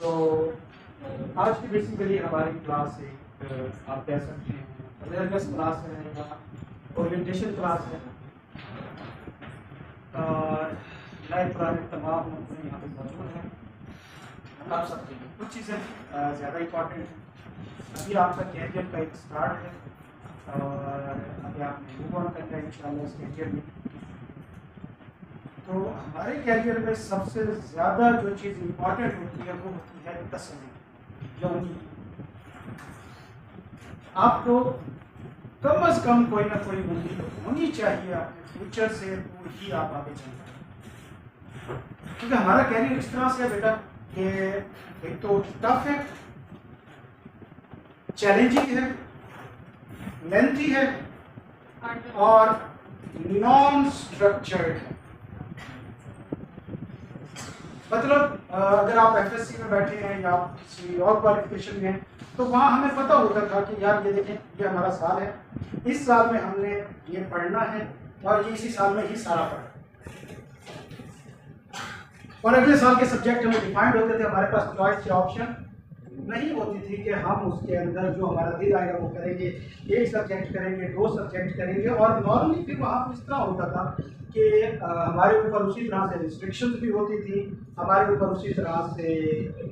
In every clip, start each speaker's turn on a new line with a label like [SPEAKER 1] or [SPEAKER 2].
[SPEAKER 1] तो आज की बेसिकली हमारी क्लास एक आप कह सकते हैं अवेयरनेस क्लास है या ओरिएंटेशन क्लास है। नए पुराने तमाम लोग यहाँ पे मौजूद हैं। आप सब के लिए कुछ चीज़ें ज़्यादा इम्पॉर्टेंट हैं। अभी आपका कैरियर का एक स्टार्ट है और अभी आपने मूव ऑन करना है इंशाल्लाह इस कैरियर में। तो हमारे कैरियर में सबसे ज़्यादा जो चीज़ इम्पॉर्टेंट होती है वो होती है तसल्ली, यानी आपको कम से कम कोई ना कोई उम्मीद होनी चाहिए अपने फ्यूचर से, तो ही आप आगे चल पाए। क्योंकि हमारा कैरियर इस तरह से है बेटा कि एक तो टफ है, चैलेंजिंग है, लेंथी है और नॉन स्ट्रक्चर्ड है। मतलब अगर आप एफएससी में बैठे हैं या आप किसी और क्वालिफिकेशन में हैं तो वहाँ हमें पता होता था कि यार ये देखें ये हमारा साल है, इस साल में हमने ये पढ़ना है और ये इसी साल में ही सारा पढ़ना है। और अगले साल के सब्जेक्ट हमें डिफाइंड होते थे, हमारे पास चॉइस या ऑप्शन नहीं होती थी कि हम उसके अंदर जो हमारा दिल आएगा वो करेंगे। एक सब्जेक्ट करेंगे, दो सब्जेक्ट करेंगे और नॉर्मली फिर वहाँ पर इस तरह होता था कि हमारे ऊपर उसी तरह से रिस्ट्रिक्शंस भी होती थी, हमारे ऊपर उसी तरह से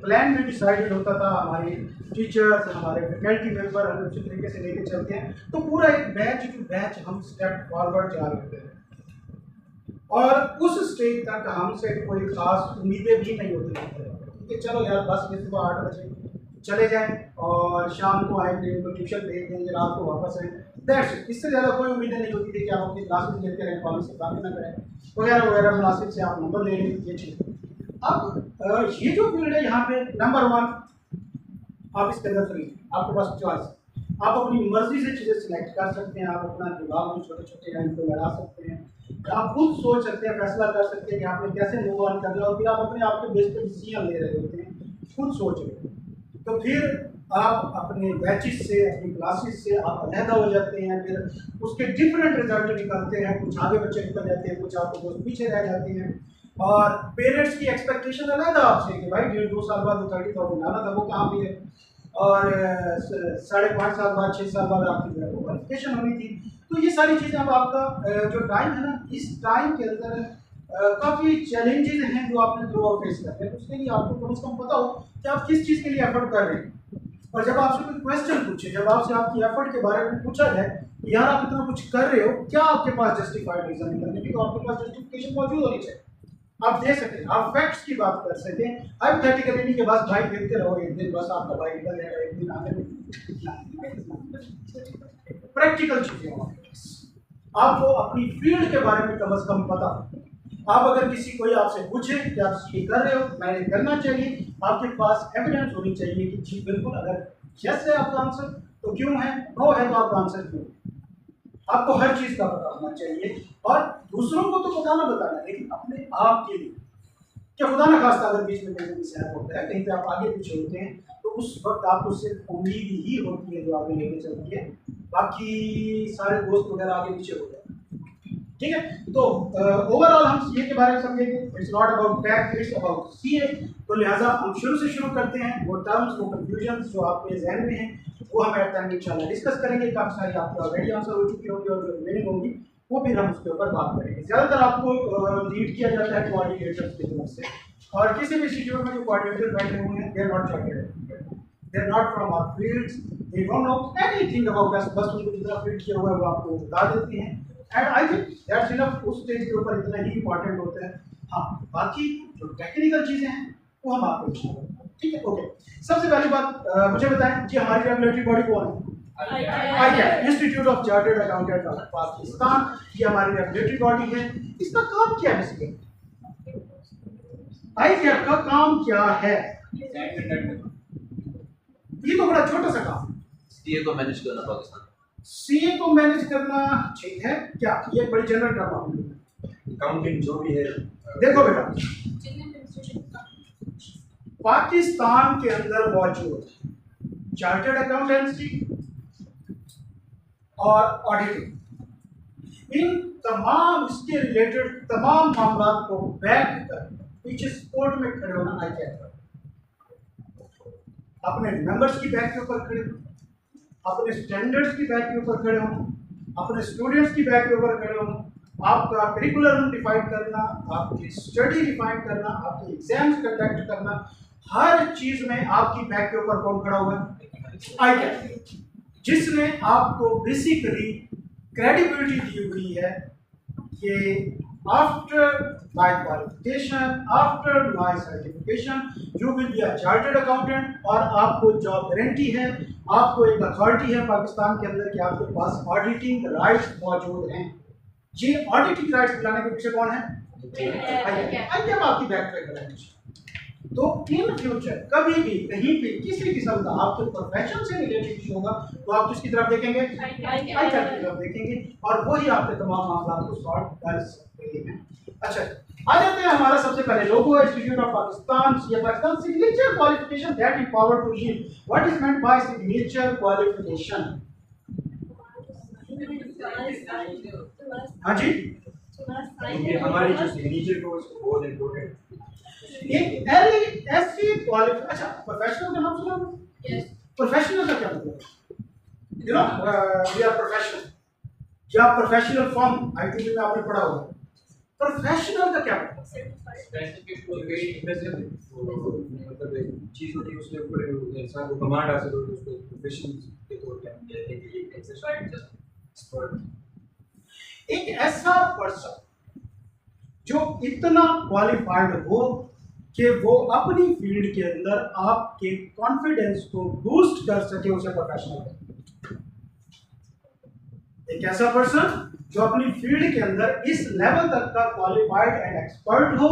[SPEAKER 1] प्लान भी डिसाइडेड होता था, हमारे टीचर्स हमारे फैकल्टी मेंबर हमें उसी तरीके से लेके चलते हैं। तो पूरा एक बैच टू बैच हम स्टेप फॉरवर्ड जा रहे होते हैं और उस स्टेज तक हमसे कोई खास उम्मीदें भी नहीं होती थी कि चलो यार बस ये सुबह 8 बजे चले जाएं और शाम को आएंगे, उनको ट्यूशन भेज देंगे, रात को वापस आएँ, दैट्स इट। इससे ज़्यादा कोई उम्मीदें नहीं होती थी कि आप अपनी क्लासेस लेते रहें, कॉलेज से बातें ना करें वगैरह वगैरह, मुनासिब से आप नंबर ले लें, ये चीज़। अब ये जो फील्ड है यहाँ पे नंबर 1 आप इसके अंदर फ्री, आपके पास चॉइस, आप अपनी मर्जी से चीज़ें सिलेक्ट कर सकते हैं, आप अपना दिमाग में छोटे छोटे लाइन को लड़ा सकते हैं, आप खुद सोच सकते हैं, फैसला कर सकते हैं कि आपने कैसे मूव ऑन करना है और फिर आप अपने आप के बेस पर डिसीजन ले रहे होते हैं, खुद सोच रहे हैं। तो फिर आप अपने बैचेस से, अपनी क्लासेस से आप अलहदा हो जाते हैं, फिर उसके डिफरेंट रिजल्ट निकलते हैं, कुछ आगे बच्चे निकल जाते हैं, कुछ आपको बहुत पीछे रह जाते हैं और पेरेंट्स की एक्सपेक्टेशन अलहदा आपसे कि भाई 1.5-2 साल बाद 30,000 लाना था वो कहाँ भी है और 5.5 साल बाद 6 साल बाद आपकी जो है वो क्वालिफिकेशन होनी थी। तो ये सारी चीज़ें अब आपका जो टाइम है ना, इस टाइम के अंदर काफ़ी चैलेंजेस हैं जो आपने थ्रू आउट फेस करते हैं। तो उसके लिए आपको कम से कम पता हो कि आप किस चीज़ के लिए एफर्ट कर रहे हैं। और जब आपसे कोई क्वेश्चन पूछे, जब आपसे आपकी एफर्ट के बारे में पूछा जाए यार आप इतना कुछ कर रहे हो, क्या आपके पास जस्टिफाइड रीजन है करने की, तो आपके पास जस्टिफिकेशन मौजूद होनी चाहिए, आप दे सकते हैं, आप फैक्ट्स की बात कर सकते हैं। हाइपोथेटिकली नहीं के बाद भाई देखते रहो, एक दिन बस आपका भाई निकल जाएगा, एक दिन आगे प्रैक्टिकल चीजें हो आपके पास, आपको अपनी फील्ड के बारे में कम से कम पता। आप अगर किसी कोई आपसे पूछे कि आप ये कर रहे हो, मैं ये करना चाहिए, आपके पास एविडेंस होनी चाहिए कि जी बिल्कुल, अगर यस है आपका आंसर तो क्यों है, नो है तो आपका आंसर क्यों। आपको हर चीज़ का पता होना चाहिए और दूसरों को तो बताना लेकिन अपने आप के लिए, क्या खुदा ना खास्ता अगर बीच में कहीं मिसहैप होता है, कहीं पे आप आगे पीछे होते हैं, तो उस वक्त आपको सिर्फ उम्मीद ही होती है जो आगे लेके चलती है, बाकी सारे दोस्त वगैरह आगे पीछे हो जाते हैं। ठीक है, तो ओवरऑल हम सीए के बारे में समझेंगे। It's not about tag, it's about CA. तो लिहाजा हम शुरू से शुरू करते हैं। वो टर्म्स, वो कंफ्यूजन्स जो आपके जहन में हैं वो हम एट टाइम इंशाल्लाह डिस्कस करेंगे। काफ़ी सारी आपके ऑलरेडी आंसर हो चुकी होंगी और जो रिमेनिंग होंगी वो फिर हम उसके ऊपर बात करेंगे। ज़्यादातर आपको लीड किया जाता है कोऑर्डिनेटर्स की तरफ से, और किसी भी इंस्टीट्यूट में जो कोऑर्डिनेटर बैठे हुए हैं, they are not chartered, they are not from our fields, they don't know anything about us, बस उनको जितना फील्ड किया हुआ है वो आपको बता देते हैं। And I think that's enough, उस स्टेज के ऊपर इतना ही इंपॉर्टेंट होता है। हाँ, बाकी जो टेक्निकल चीज़ें हैं वो हम आपको बताएंगे। ठीक है, ओके। सबसे पहली बात मुझे बताएं जी, हमारी रेगुलेटरी बॉडी कौन है? ICAP, institute of chartered accountant of Pakistan. ये हमारी रेगुलेटरी बॉडी है। इसका काम क्या है बेसिकली? ICAP का काम क्या है? ये तो बड़ा छोटा सा काम।
[SPEAKER 2] सीए को मैनेज करना पाकिस्तान।
[SPEAKER 1] सीए को मैनेज करना ठीक है क्या? ये बड़ी जनरल टर्म है।
[SPEAKER 2] अकाउंटिंग जो भी है,
[SPEAKER 1] देखो बेटा, पाकिस्तान के अंदर मौजूद चार्टर्ड अकाउंटेंसी और ऑडिटिंग, इन तमाम इसके रिलेटेड तमाम मामलों को बैक कर पीछे सपोर्ट में खड़े होना ICAP का। अपने मेंबर्स की बैक के ऊपर खड़े हो, अपने स्टैंडर्ड्स की बैक के ऊपर खड़े हो, अपने स्टूडेंट्स की बैक के ऊपर खड़े हो, आपका करिकुलम डिफाइन करना, आपकी स्टडी डिफाइन करना, आपके एग्जाम्स कंडक्ट करना, हर चीज में आपकी बैक के ऊपर कौन खड़ा हुआ है? आई कैन, जिसने आपको बेसिकली क्रेडिबिलिटी दी हुई है कि after my qualification, after my certification, you will be a chartered accountant, और आपको जॉब गारंटी है, आपको एक अथॉरिटी है पाकिस्तान के अंदर कि आपके पास ऑडिटिंग राइट्स मौजूद हैं। ये ऑडिटिंग राइट्स दिलाने के पीछे कौन है? आई कैन आपकी बैक पे खड़ा है। तो इन फ्यूचर कभी भी कहीं पे किसी किस्म का आपके प्रोफेशन से रिलेटेड इशू होगा तो आप किसकी तरफ देखेंगे? आई कैन की तरफ देखेंगे, और वही आपके तमाम मामला को सॉल्व कर सकते हैं। अच्छा, आ जाते हैं हमारा सबसे पहले लोगो इंस्टीट्यूट ऑफ पाकिस्तान, ये Pakistan signature qualification that empower to lead. What is meant by signature qualification? हाँ जी,
[SPEAKER 3] ये हमारी जो सिग्नेचर को उसको बहुत इम्पोर्टेंट
[SPEAKER 1] एक एलएससी क्वालिफिकेशन। अच्छा, प्रोफेशनल का नाम सुना? यस। प्रोफेशनल का क्या मतलब है? You know we are professional, या प्रोफेशनल फॉर्म आईटी में आपने पढ़ा होगा। प्रोफेशनल का क्या मतलब?
[SPEAKER 3] स्पेसिफिक मतलब एक चीज होती है उसके ऊपर इंसान को कमांड हासिल हो तो उसको प्रोफेशनल के तौर पे हम कहते हैं कि ये एक्सपर्ट।
[SPEAKER 1] एक ऐसा पर्सन जो इतना क्वालिफाइड हो कि वो अपनी फील्ड के अंदर आपके कॉन्फिडेंस को बूस्ट कर सके, उसे प्रोफेशनल है। एक ऐसा पर्सन जो अपनी फील्ड के अंदर इस लेवल तक का क्वालिफाइड एंड एक्सपर्ट हो,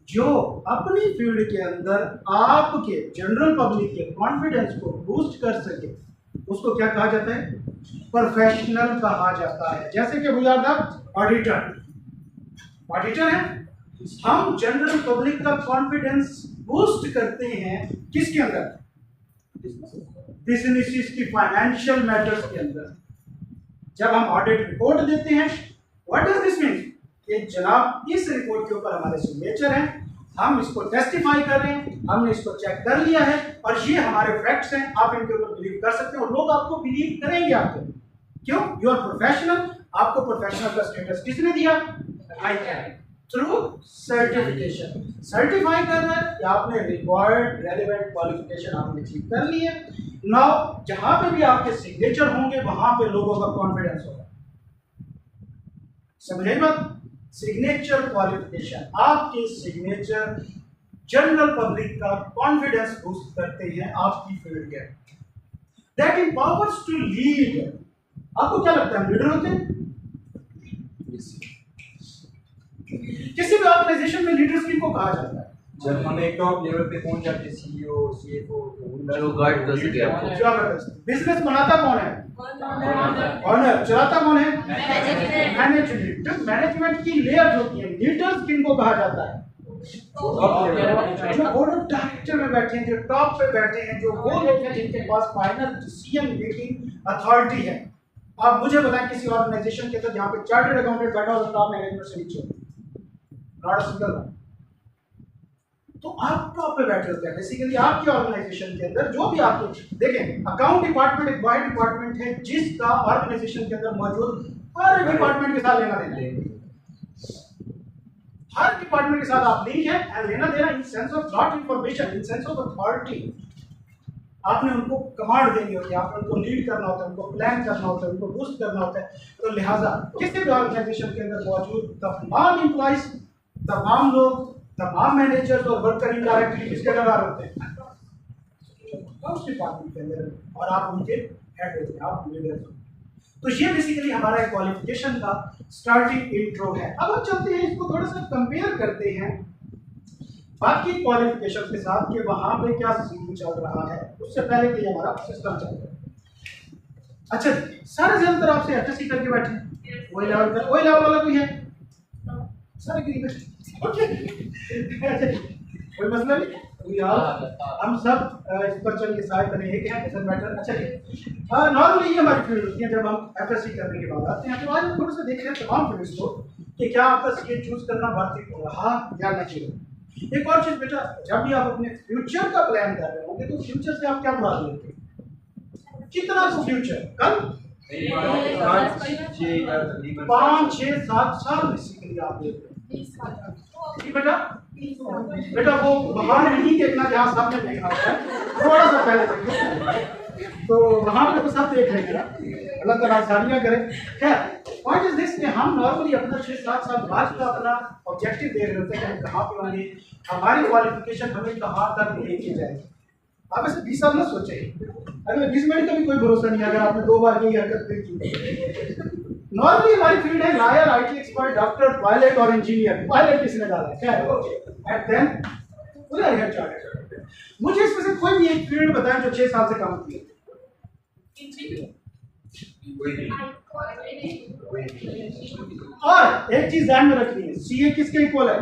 [SPEAKER 1] जो अपनी फील्ड के अंदर आपके जनरल पब्लिक के कॉन्फिडेंस को बूस्ट कर सके, उसको क्या कहा जाता है? प्रोफेशनल कहा जाता है। जैसे कि we are the auditor, auditor है, हम जनरल पब्लिक का कॉन्फिडेंस बूस्ट करते हैं किसके अंदर? बिजनेस की फाइनेंशियल मैटर्स के अंदर। जब हम ऑडिट रिपोर्ट देते हैं, व्हाट डज दिस मीन? कि जनाब इस रिपोर्ट के ऊपर हमारे सिग्नेचर हैं, हम इसको टेस्टिफाई कर रहे हैं, हमने इसको चेक कर लिया है और ये हमारे फैक्ट्स हैं, आप इनके ऊपर बिलीव कर सकते हैं और लोग आपको बिलीव करेंगे। आपको क्यों? You are professional. आपको प्रोफेशनल का स्टेटस किसने दिया? I can, through certification. Certify करना है कि आपने रिक्वायर्ड रेलेवेंट क्वालिफिकेशन आपने अचीव कर ली है। नाउ जहां पे भी आपके सिग्नेचर होंगे वहां पे लोगों का कॉन्फिडेंस होगा। समझे बात? सिग्नेचर क्वालिफिकेशन, आपके सिग्नेचर जनरल पब्लिक का कॉन्फिडेंस बूस्ट करते हैं आपकी फील्ड के। That empowers to lead. आपको क्या लगता है लीडर होते हैं? किसी भी ऑर्गेनाइजेशन में लीडर्स किनको कहा जाता है?
[SPEAKER 3] जब हम एक टॉप लेवल पे पहुंच जाते हैं, सीईओ, सीएफओ,
[SPEAKER 2] जो गाइड कर सके आपको।
[SPEAKER 1] बिजनेस बनाता कौन है? ऑनर। चलाता कौन है? मैनेजमेंट। जब मैनेजमेंट की लेयर होती है, लीडर्स किनको कहा जाता है? जो बोर्ड ऑफ डायरेक्टर में बैठे हैं, जो टॉप पे बैठे हैं, जो वो लोग हैं जिनके पास फाइनल डिसीजन मेकिंग अथॉरिटी है। आप मुझे बताएं किसी ऑर्गेनाइजेशन के अंदर जहां पे चार्टर्ड अकाउंटेंट बैठा हो, टॉप मैनेजमेंट से नीचे, नॉट अ सिंगल वन। तो आप टॉप पे बैठे होते हैं। बेसिकली आपके ऑर्गेनाइजेशन के अंदर जो भी आपके देखें, अकाउंट डिपार्टमेंट एक वाइड डिपार्टमेंट है जिसका ऑर्गेनाइजेशन के अंदर मौजूद हर डिपार्टमेंट के साथ लेना देना है। हर डिपार्टमेंट के साथ आप लिंक है एंड लेना देना in sense of not information, in sense of authority. आपने उनको कमांड देनी होती है, आपने उनको लीड करना होता है, उनको प्लान करना होता है, उनको बूस्ट करना होता है। तो लिहाजा किसी भी ऑर्गेनाइजेशन के अंदर मौजूद तमाम एम्प्लॉइज, तमाम लोग, तमाम मैनेजर्स और वर्कर इनडायरेक्टली किसके अंडर होते हैं? उस डिपार्टमेंट के अंदर, और आप उनके हेड होते हैं, आप लीडर होते हैं। तो ये बेसिकली हमारा एक क्वालिफिकेशन का स्टार्टिंग इंट्रो है। अब हम चलते हैं, इसको थोड़ा सा कंपेयर करते हैं बाकी क्वालिफिकेशन के साथ कि वहां पे क्या सीन चल रहा है। उससे पहले कि हमारा सिस्टम चल रहा है। अच्छा, सारे ज्यादातर आपसे एफएससी करके बैठे हैं, वही लेवल वाला कोई है? सारे गिरी बैठे, ओके, कोई मसला नहीं। हम सब इस पर चल के सारे तरह एक हैं, ऐसा मैटर। अच्छा, नॉर्मली ये हमारी फील्ड होती है जब हम एफएससी करने के बाद आते हैं। तो आज हम थोड़ा सा देख रहे हैं तमाम फील्ड्स को कि क्या आपका सीए चूज करना वर्थ इट रहा या नहीं। एक और चीज बेटा, जब भी आप अपने फ्यूचर का प्लान कर रहे होंगे तो फ्यूचर से आप क्या मुराद लेते हैं? कितना तो फ्यूचर कल 5, 6, 7 साल बेसिकली आप लेते हैं जी बेटा। बेटा वो बाहर नहीं देखना जहाँ सामने देखना होता है, थोड़ा सा पहले देखिए, तो वहाँ पे तो सब देख लेंगे ना, अल्लाह ताला आसानियाँ करे। खैर पॉइंट इज दिस कि हम नॉर्मली अपना 6-7 साल बाद का अपना ऑब्जेक्टिव देख रहे होते हैं कि हम कहाँ पे होंगे, हमारी क्वालिफिकेशन हमें कहाँ तक लेके जाएगी। आप ऐसे 20 साल ना सोचे, अगले 20 मिनट का भी कोई भरोसा नहीं अगर आपने 2 बार यही हरकत की। नॉर्मली हमारी फील्ड है lawyer, IT expert, doctor, pilot और इंजीनियर। पायलट किसने डाला है? क्या एट देन मुझे इसमें से कोई भी एक फील्ड बताएं जो 6 साल से कम की है। और एक चीज ध्यान में रखनी है, सीए किसके इक्वल है?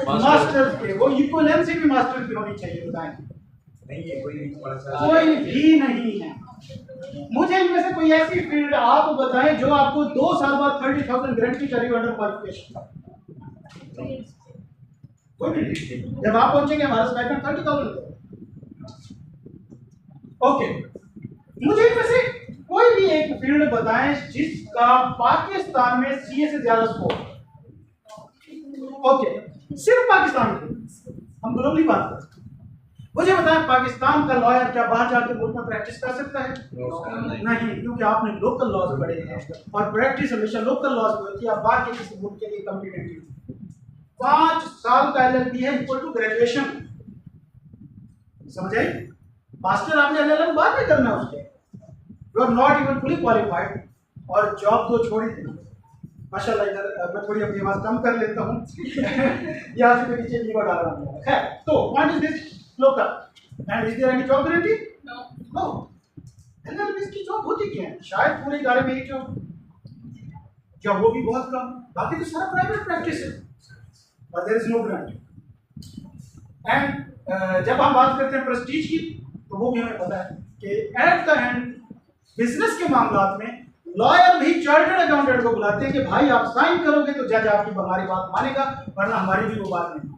[SPEAKER 1] मास्टर के। वो इक्वलेंसी भी मास्टर की होनी चाहिए, बताएं।
[SPEAKER 3] नहीं है
[SPEAKER 1] कोई भी नहीं है। मुझे इनमें से कोई ऐसी फील्ड आप बताएं जो आपको 2 साल बाद 30,000 गारंटी करेगी अंडर क्वालिफिकेशन। कोई नहीं। जब आप पहुंचेंगे हमारा स्टाइपेंड 30,000। ओके, मुझे इनमें से कोई भी एक फील्ड बताएं जिसका पाकिस्तान में सीए से ज्यादा स्कोप। ओके, सिर्फ पाकिस्तान के, हम ग्लोबली बात करते हैं। मुझे बताएं पाकिस्तान का लॉयर क्या बाहर जाके मुल्क में प्रैक्टिस कर सकता है? नहीं, क्योंकि आपने लोकल लॉज पढ़े हैं और प्रैक्टिस हमेशा लोकल लॉज में होती है। आप बाहर के किसी मुल्क के लिए कॉम्पिटेटिव 5 साल का एलएलबी है इक्वल टू ग्रेजुएशन, समझ आई? मास्टर आपने एलएलएम बाद में करना है उसके, you are not even fully qualified. और जॉब तो छोड़ ही देना। माशाल्लाह इधर मैं थोड़ी अपनी आवाज कम कर लेता हूँ यहाँ से मैं नीचे लीवर डाल रहा हूँ। है तो what is this local and is there any job guarantee? No. LLB की जॉब होती क्या है? शायद पूरे इदारे में एक जॉब, या वो भी बहुत कम, बाकी तो सारा प्राइवेट प्रैक्टिस है और there is no guarantee. And जब हम बात करते हैं प्रेस्टीज की तो वो भी हमें पता है कि एट द एंड बिजनेस के मामलात में लॉयर भी चार्टर्ड अकाउंटेंट को बुलाते हैं कि भाई आप साइन करोगे तो जज आपकी हमारी बात मानेगा, वरना हमारी भी वो बात नहीं।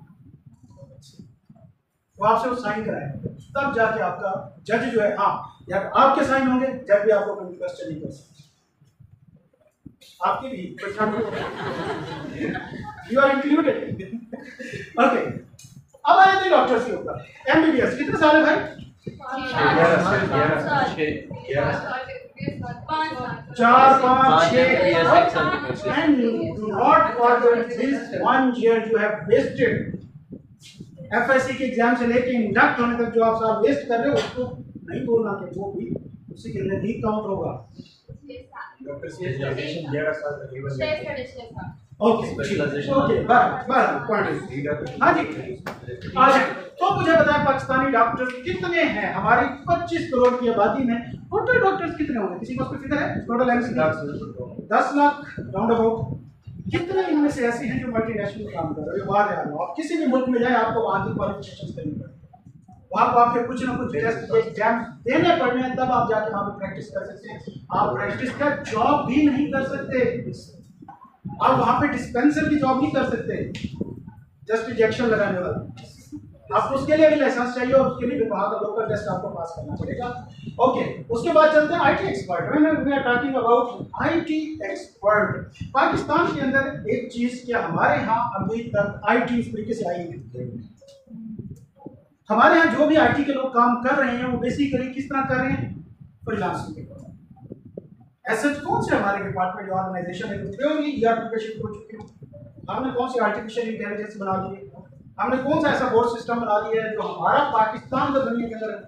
[SPEAKER 1] तो आपसे वो साइन कराएगा, तब जाके आपका जज जो है, हाँ यार आपके साइन होंगे, जज भी आपको कोई क्वेश्चन नहीं कर सकते। आपकी भी यू आर इंक्लूडेड। ओके, अब आए थे डॉक्टर्स के ऊपर। एमबीबीएस कितने साल है भाई? 4, 5, 6 and not forget this 1 year you have wasted। FSc के एग्जाम से लेके इंडक्ट होने तक जो आप साल वेस्ट कर रहे हो उसको नहीं बोलना कि वो भी उसी के लिए नहीं काउंट होगा।
[SPEAKER 3] डॉक्टर से एग्जामिनेशन 11 साल तक
[SPEAKER 1] ओके पॉइंट। हाँ जी, आज तो मुझे बताएं पाकिस्तानी डॉक्टर्स कितने हैं? हमारी 25 करोड़ की आबादी में टोटल डॉक्टर्स कितने होंगे? किसी को कोई फिगर है? Total MC 10 lakh round about. कितने इनमें से ऐसे हैं जो मल्टीनेशनल काम कर रहे हैं? बाहर आ रहे हो, आप किसी भी मुल्क में जाए आपको वहाँ की क्वालिफिकेशन करनी पड़ेगी, वहाँ को आपके कुछ ना कुछ टेस्ट एग्जाम देने पड़ने हैं, तब आप जाके वहाँ पे प्रैक्टिस कर सकते हैं। आप प्रैक्टिस का जॉब भी नहीं कर सकते, आप वहाँ पे डिस्पेंसर की जॉब नहीं कर सकते, जस्ट इंजेक्शन लगाने वाला। आपको उसके लिए भी लाइसेंस चाहिए और उसके लिए भी वहाँ का लोकल टेस्ट आपको पास करना पड़ेगा। ओके, उसके बाद चलते हैं IT expert. We are talking about IT expert. Pakistan के अंदर एक चीज क्या हमारे यहाँ अभी तक आईटी इस तरीके से आई है। हमारे यहाँ जो भी आईटी के लोग काम कर रहे हैं वो बेसिकली किस तरह कर रहे हैं? फ्रीलांसिंग के ऊपर। ऐसा कौन से हमारे डिपार्टमेंट ऑर्गेनाइजेशन है प्योरली ईआरपी पे शिफ्ट हो चुके हैं? हमने कौन सी आर्टिफिशियल इंटेलिजेंस बना दी है? हमने कौन सा ऐसा बोर्ड सिस्टम बना दिया है जो हमारा पाकिस्तान का दुनिया के अंदर है?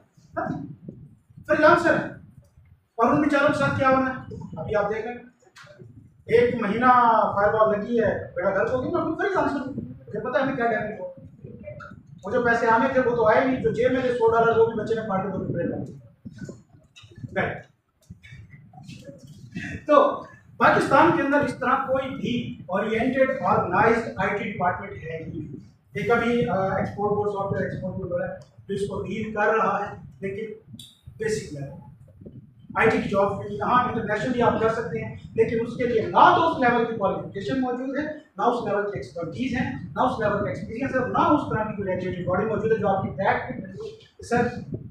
[SPEAKER 1] फ्रीलांसर है। और उन बेचारों के साथ क्या होना है अभी आप देख रहे हैं। 1 महीना फायरवॉल लगी है, बेटा घर को मैं खुद फ्रीलांसर हूँ, मुझे पता है हमें क्या डैमेज हो। मुझे पैसे आने थे वो तो आए नहीं, जो जेब में थे $100 वो भी बच्चे ने पार्टी को प्रेयर। तो पाकिस्तान के अंदर इस तरह कोई भी ओरिएंटेड ऑर्गेनाइज्ड आईटी डिपार्टमेंट है ही। एक अभी export board software export board है जो इसको डील कर रहा है, लेकिन बेसिक लेवल IT की जॉब के लिए यहाँ इंटरनेशनली आप कर सकते हैं, लेकिन उसके लिए ना तो उस लेवल की क्वालिफिकेशन मौजूद है, ना उस लेवल की एक्सपर्टीज है, ना उस लेवल का एक्सपीरियंस है, ना उस तरह की कोई रेगुलेटरी बॉडी मौजूद है जो आपकी बैक। सर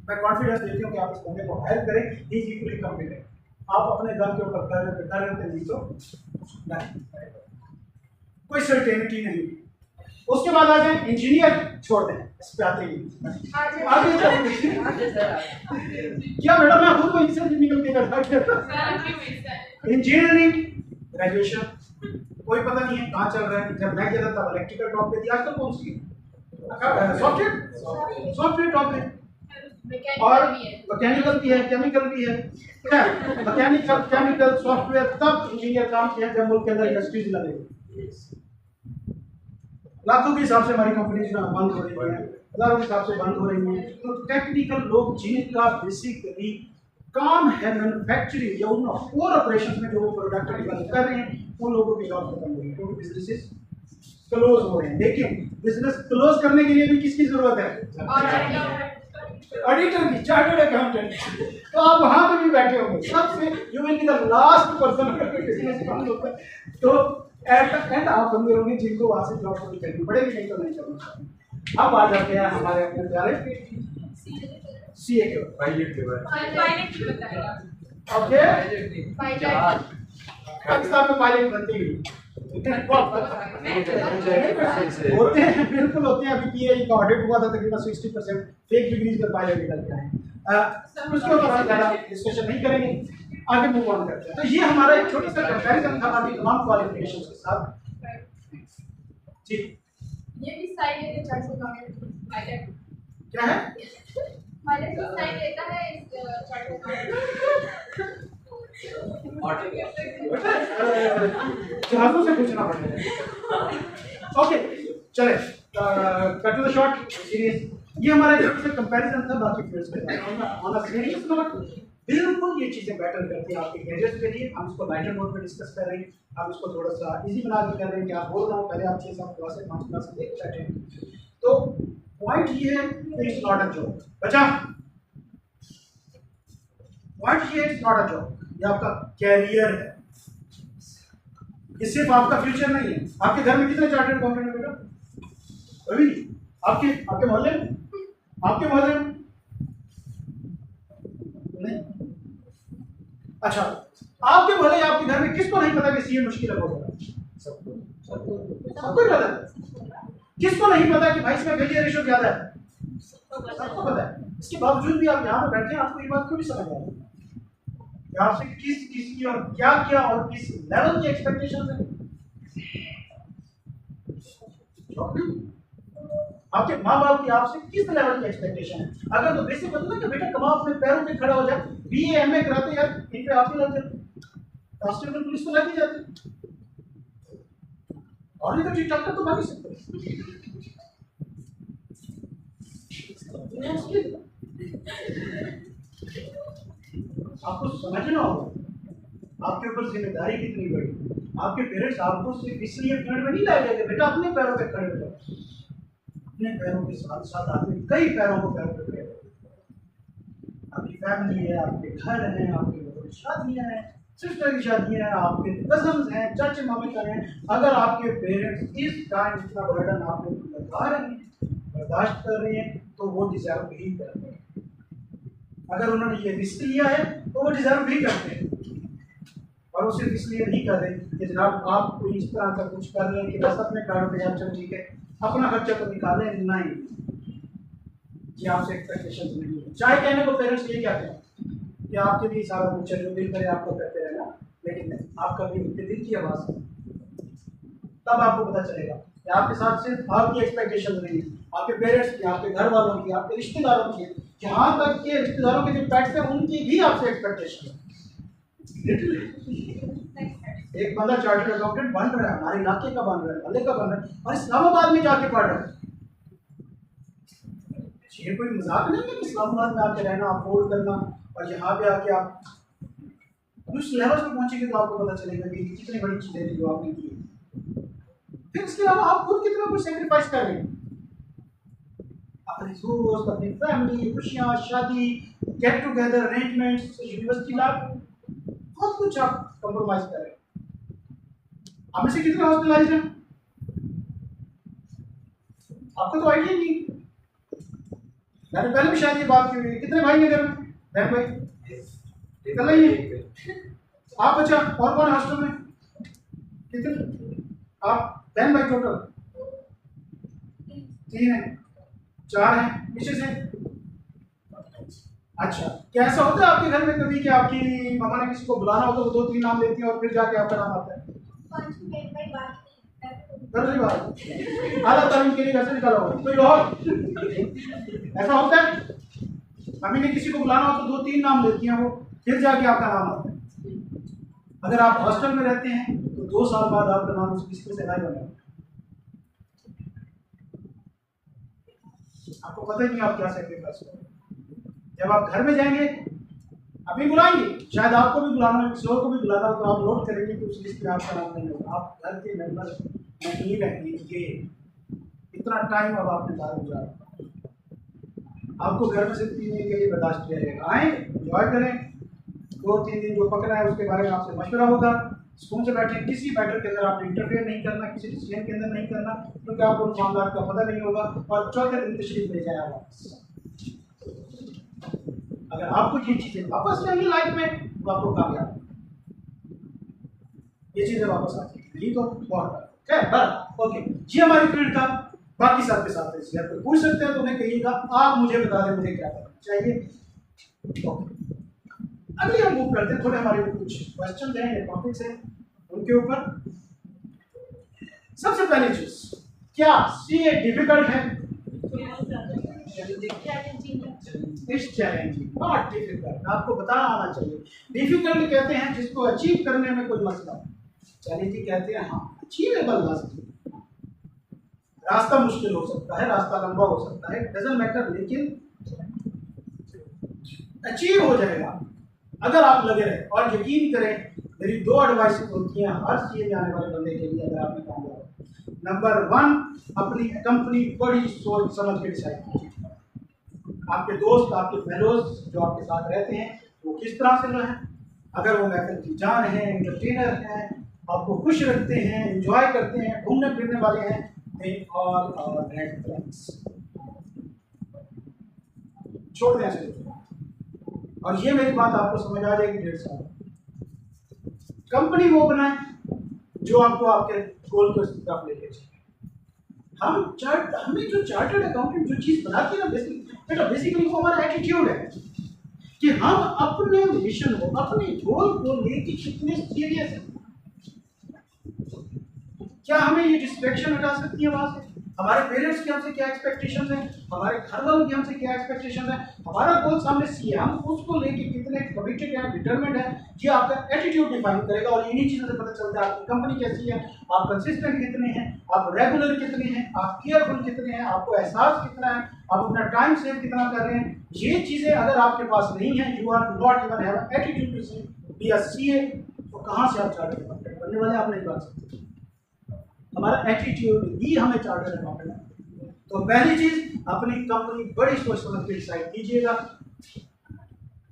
[SPEAKER 1] मैं कॉन्फिडेंस देती हूँ कि आप इस बंदे को हायर करें, ही इज इक्वली कॉम्पिटेंट। आप अपने दम के ऊपर कर रहे नहीं तो नहीं, कोई सर्टेनिटी नहीं। उसके बाद आ जाए इंजीनियर, छोड़ दें इस पे आते ही आगे क्या मैडम मैं खुद वहीं से निकल के करता इंजीनियरिंग ग्रेजुएशन कोई पता नहीं है कहाँ चल रहा है। जब मैं गया था तब इलेक्ट्रिकल टॉप पे थी, आजकल कौन सी सॉफ्टवेयर टॉप पे, और मैकेनिकल भी है, केमिकल भी है, मैकेनिकल केमिकल सॉफ्टवेयर तब इंजीनियर काम किया जब मुल्क के अंदर इंडस्ट्रीज लगे। लाखों के हिसाब से हमारी कंपनीज बंद हो रही है, हजारों के हिसाब से बंद हो रही है। तो टेक्निकल लोग जिनका बेसिकली काम है मैन्युफैक्चरिंग या उन कोर ऑपरेशंस में जो वो प्रोडक्ट डेवलप कर रहे हैं, उन लोगों की जॉब खत्म हो रही है क्योंकि बिजनेसेस क्लोज हो रहे हैं। लेकिन बिजनेस क्लोज करने के लिए भी किसकी जरूरत है? ऑडिटर की, चार्टर्ड अकाउंटेंट। तो आप वहां पे भी बैठे होंगे, सबसे you will be the last person business बंद होता है तो एट द एंड आप बंदे होंगे जिनको वहां से जॉब शुरू करनी पड़ेगी, नहीं तो नहीं करना। अब आ जाते हैं हमारे अपने प्यारे सीए के पायलट के बारे। ओके पाकिस्तान में पायलट बनते ही होते हैं, बिल्कुल होते हैं। अभी पीएई का ऑडिट हुआ था, तकरीबन 60% फेक डिग्रीज का पायलट निकल के आए। उसके ऊपर हम ज़्यादा डिस्कशन नहीं करेंगे, आगे मूव ऑन करते हैं। तो ये हमारा एक छोटा सा कंपैरिजन था बाकी तमाम क्वालिफिकेशंस के साथ। जी
[SPEAKER 4] ये भी साइड लेके चार्ट को पायलट
[SPEAKER 1] क्या है?
[SPEAKER 4] पायलट की साइड लेता है इस चार्ट को
[SPEAKER 1] जहाजों से पूछना पड़ेगा। ओके चले cut to the short series. ये हमारा एक कंपैरिजन था बाकी फील्ड्स के साथ। ऑन अ सीरियस नोट बिल्कुल ये चीज़ें बेटर करती हैं आपके कैरियर के लिए। हम इसको लाइटर नोट पे डिस्कस कर रहे हैं, हम इसको थोड़ा सा इजी बना के कर रहे हैं कि आप बोल रहा हूँ पहले आप 6-7 क्लास 5 क्लास देख बैठे हैं। तो पॉइंट ये है कि इट्स नॉट अ जॉब बचा। पॉइंट ये इट्स नॉट अ जॉब, ये आपका कैरियर है, ये सिर्फ आपका फ्यूचर नहीं है। आपके घर में कितने चार्टर्ड अकाउंटेंट है बेटा? अभी आपके आपके मोहल्ले में, आपके मोहल्ले में नहीं। अच्छा आपके मोहल्ले आपके घर में किसको नहीं पता कि सीए मुश्किल होगा? सबको पता है। किसको नहीं पता कि भाई इसमें फेलियर रेशियो ज्यादा है? सबको पता है। इसके बावजूद भी आप यहाँ पे बैठे हैं, आपको ये बात क्यों नहीं समझ आ रही कि आपसे किस किस की और क्या क्या और किस लेवल की एक्सपेक्टेशंस है? आपके माँ बाप की आपसे किस लेवल की एक्सपेक्टेशन है? अगर तो बेसिक बता ना कि बेटा कमाओ अपने पैरों पे खड़ा हो जाए, बीए एमए कराते यार इन पे आप ही लग जाते, कांस्टेबल पुलिस तो लग ही जाते, और नहीं तो ठीक ठाक तो बाकी सकते। आपको समझना होगा आपके ऊपर जिम्मेदारी कितनी बड़ी। आपके पेरेंट्स आपको सिर्फ इसलिए फील्ड में नहीं लाए गए बेटा अपने पैरों पे खड़े हो जाओ। अपने पैरों के साथ साथ आपके कई पैरों को पैरों पे खड़े हो। आपकी फैमिली है, आपके घर हैं, आपकी शादियां हैं, सिस्टर की शादियां हैं, आपके कजन्स हैं, चाचे मामे का हैं। अगर आपके पेरेंट्स इस टाइम इतना बर्डन आपको लगा रहे हैं, बर्दाश्त कर रहे हैं, तो वो डिजर्व भी करते हैं। अगर उन्होंने ये रिस्क लिया है तो वो डिजर्व भी करते हैं। और वो सिर्फ इसलिए नहीं कर रहे कि जनाब आप कोई इस तरह का कुछ कर रहे हैं कि बस अपने पैरों पे चल ठीक है अपना खर्चा तो निकालें, नहीं, ये आपसे एक्सपेक्टेशन नहीं है। चाहे कहने को पेरेंट्स ये कहते हैं कि आपके लिए सारा कुछ जो दिल करे आपको करते रहना, लेकिन नहीं, आप कभी उनके दिल की आवाज़ तब आपको पता चलेगा कि आपके साथ सिर्फ आपकी एक्सपेक्टेशन नहीं है, आपके पेरेंट्स की, आपके घर वालों की, आपके रिश्तेदारों की, यहाँ तक के रिश्तेदारों के जो पेट्स हैं उनकी भी आपसे एक्सपेक्टेशन है। एक बंदा चार्टर्ड अकाउंटेंट बन रहा है, हमारे इलाके का बन रहा है, मोहल्ले का बन रहा है, और इस्लामाबाद में जाके पढ़ रहा है। ये कोई मजाक नहीं है कि इस्लामाबाद में आके रहना, अफोर्ड करना, और यहाँ पे आके आप उस लेवल पे पहुंचेंगे तो आपको पता चलेगा कि कितनी बड़ी चीजें थी जो आपने की। फिर इसके अलावा आप खुद कितना कुछ सेक्रीफाइस कर रहे हैं, अपने दोस्त, अपनी फैमिली, खुशियाँ, शादी, get together arrangements, university life, बहुत कुछ आप कंप्रोमाइज कर रहे हैं। आप में से कितने हॉस्पिटलाइज्ड हैं? आपको तो आइडिया नहीं। मैंने पहले भी शायद ये बात की हुई है। कितने भाई हैं घर में? बहन भाई इकल्ला ही है? आप बच्चा और कौन है हॉस्टल में? कितने आप बहन भाई टोटल? 3 हैं, 4 हैं, पीछे से। अच्छा, क्या ऐसा होता है आपके घर में कभी कि आपकी मम्मा ने किसी को बुलाना हो तो 2-3 नाम लेती है और फिर जाके आपका नाम आता है? दूसरी बात, आला तालीम के लिए घर से निकाला होगा कोई और ऐसा होता है? मम्मी ने किसी को बुलाना हो तो 2-3 नाम लेती हैं वो, फिर जाके आपका नाम आता है। अगर आप हॉस्टल में रहते हैं तो 2 साल बाद आपका नाम उस लिस्ट से नहीं बनेगा। आपको पता ही नहीं आप क्या सेक्रीफाइस करें। जब आप घर में जाएंगे, अभी बुलाएंगे, शायद आपको भी बुलाना है, किसी और को भी बुलाना हो, तो आप नोट करेंगे कि उस लिस्ट में आपका नाम नहीं होगा। आप घर के मेंबर नहीं रहेंगे। इतना टाइम अब आपने बाहर गुजारा, आपको घर में से 3 दिन के लिए बर्दाश्त किया जाएगा। आए, एंजॉय करें, 2-3 दिन जो पकड़ा है उसके बारे में आपसे मशवरा होगा। स्कूल से बैठे किसी मैटर के अंदर आपने इंटरफेयर नहीं करना, किसी डिसीजन के अंदर नहीं करना, क्योंकि आपको उन मामलों का पता नहीं होगा। और चौथे दिन तशरीफ ले जाए वापस। अगर आपको ये चीजें वापस चाहिए लाइफ में तो आपको कामयाब, ये चीजें वापस आ जाएगी। तो बहुत है ओके जी। हमारी फील्ड का बाकी साथ के साथ है, तो पूछ सकते हैं तो उन्हें कहिएगा, आप मुझे बता दें मुझे क्या करना चाहिए। ओके, अगले हम मूव करते हैं, थोड़े हमारे कुछ क्वेश्चन हैं या टॉपिक्स हैं उनके ऊपर। सबसे पहली चीज, क्या सीए डिफिकल्ट है? It's challenging, not difficult. आपको बताना आना चाहिए। डिफिकल्ट कहते हैं जिसको अचीव करने में कोई मसला हो, चैलेंजिंग कहते हैं हाँ अचीवेबल रास्ता मुश्किल हो सकता है, रास्ता लंबा हो सकता है, डजंट मैटर, लेकिन अचीव हो जाएगा अगर आप लगे रहे। और यकीन करें, मेरी 2 एडवाइस होती हैं हर चीज में आने वाले बंदे के लिए अगर आपने काम किया। नंबर 1, अपनी कंपनी बड़ी सोच समझ के डिसाइड कीजिए। आपके दोस्त, आपके फेलोज जो आपके साथ रहते हैं वो किस तरह से हैं। अगर वो महफिल की जान है, एंटरटेनर हैं, आपको खुश रखते हैं, एंजॉय करते हैं, घूमने फिरने वाले हैं, they all are red flags। छोड़ दें ऐसे। और ये मेरी बात आपको समझ आ जाएगी 1.5 साल। कंपनी वो बनाए जो आपको आपके गोल को तरफ लेके चले। हमें जो चार्टर्ड अकाउंटेंट जो चीज बनाती है ना, बेसिकली वो हमारा एटीट्यूड है कि हम अपने मिशन को, अपने गोल को लेके कितने सीरियस हैं। क्या हमें ये डिस्ट्रैक्शन हटा सकती है वहां से? हमारे पेरेंट्स की हमसे क्या एक्सपेक्टेशंस हैं, हमारे घर वालों की हमसे क्या एक्सपेक्टेशंस हैं, हमारा गोल सामने सी है, हम उसको लेके कितने कमिटेड हैं, डिटरमिन्ड है, ये आपका एटीट्यूड डिफाइन करेगा। और इन्हीं चीज़ों से पता चलता है आपकी कंपनी कैसी है, आप कंसिस्टेंट कितने हैं, आप रेगुलर कितने हैं, आप केयरफुल कितने हैं, आपको एहसास कितना है, आप अपना टाइम सेव कितना कर रहे हैं। ये चीज़ें अगर आपके पास नहीं है, you are not even have attitude to be a CA, तो कहाँ से आप चार्टर्ड अकाउंटेंट बनने वाले आप नहीं बन सकते। हमारा एटीट्यूड ही हमें चार्टर्ड अकाउंटेंट है। तो पहली चीज, अपनी कंपनी बड़ी सोच समझ के डिसाइड कीजिएगा।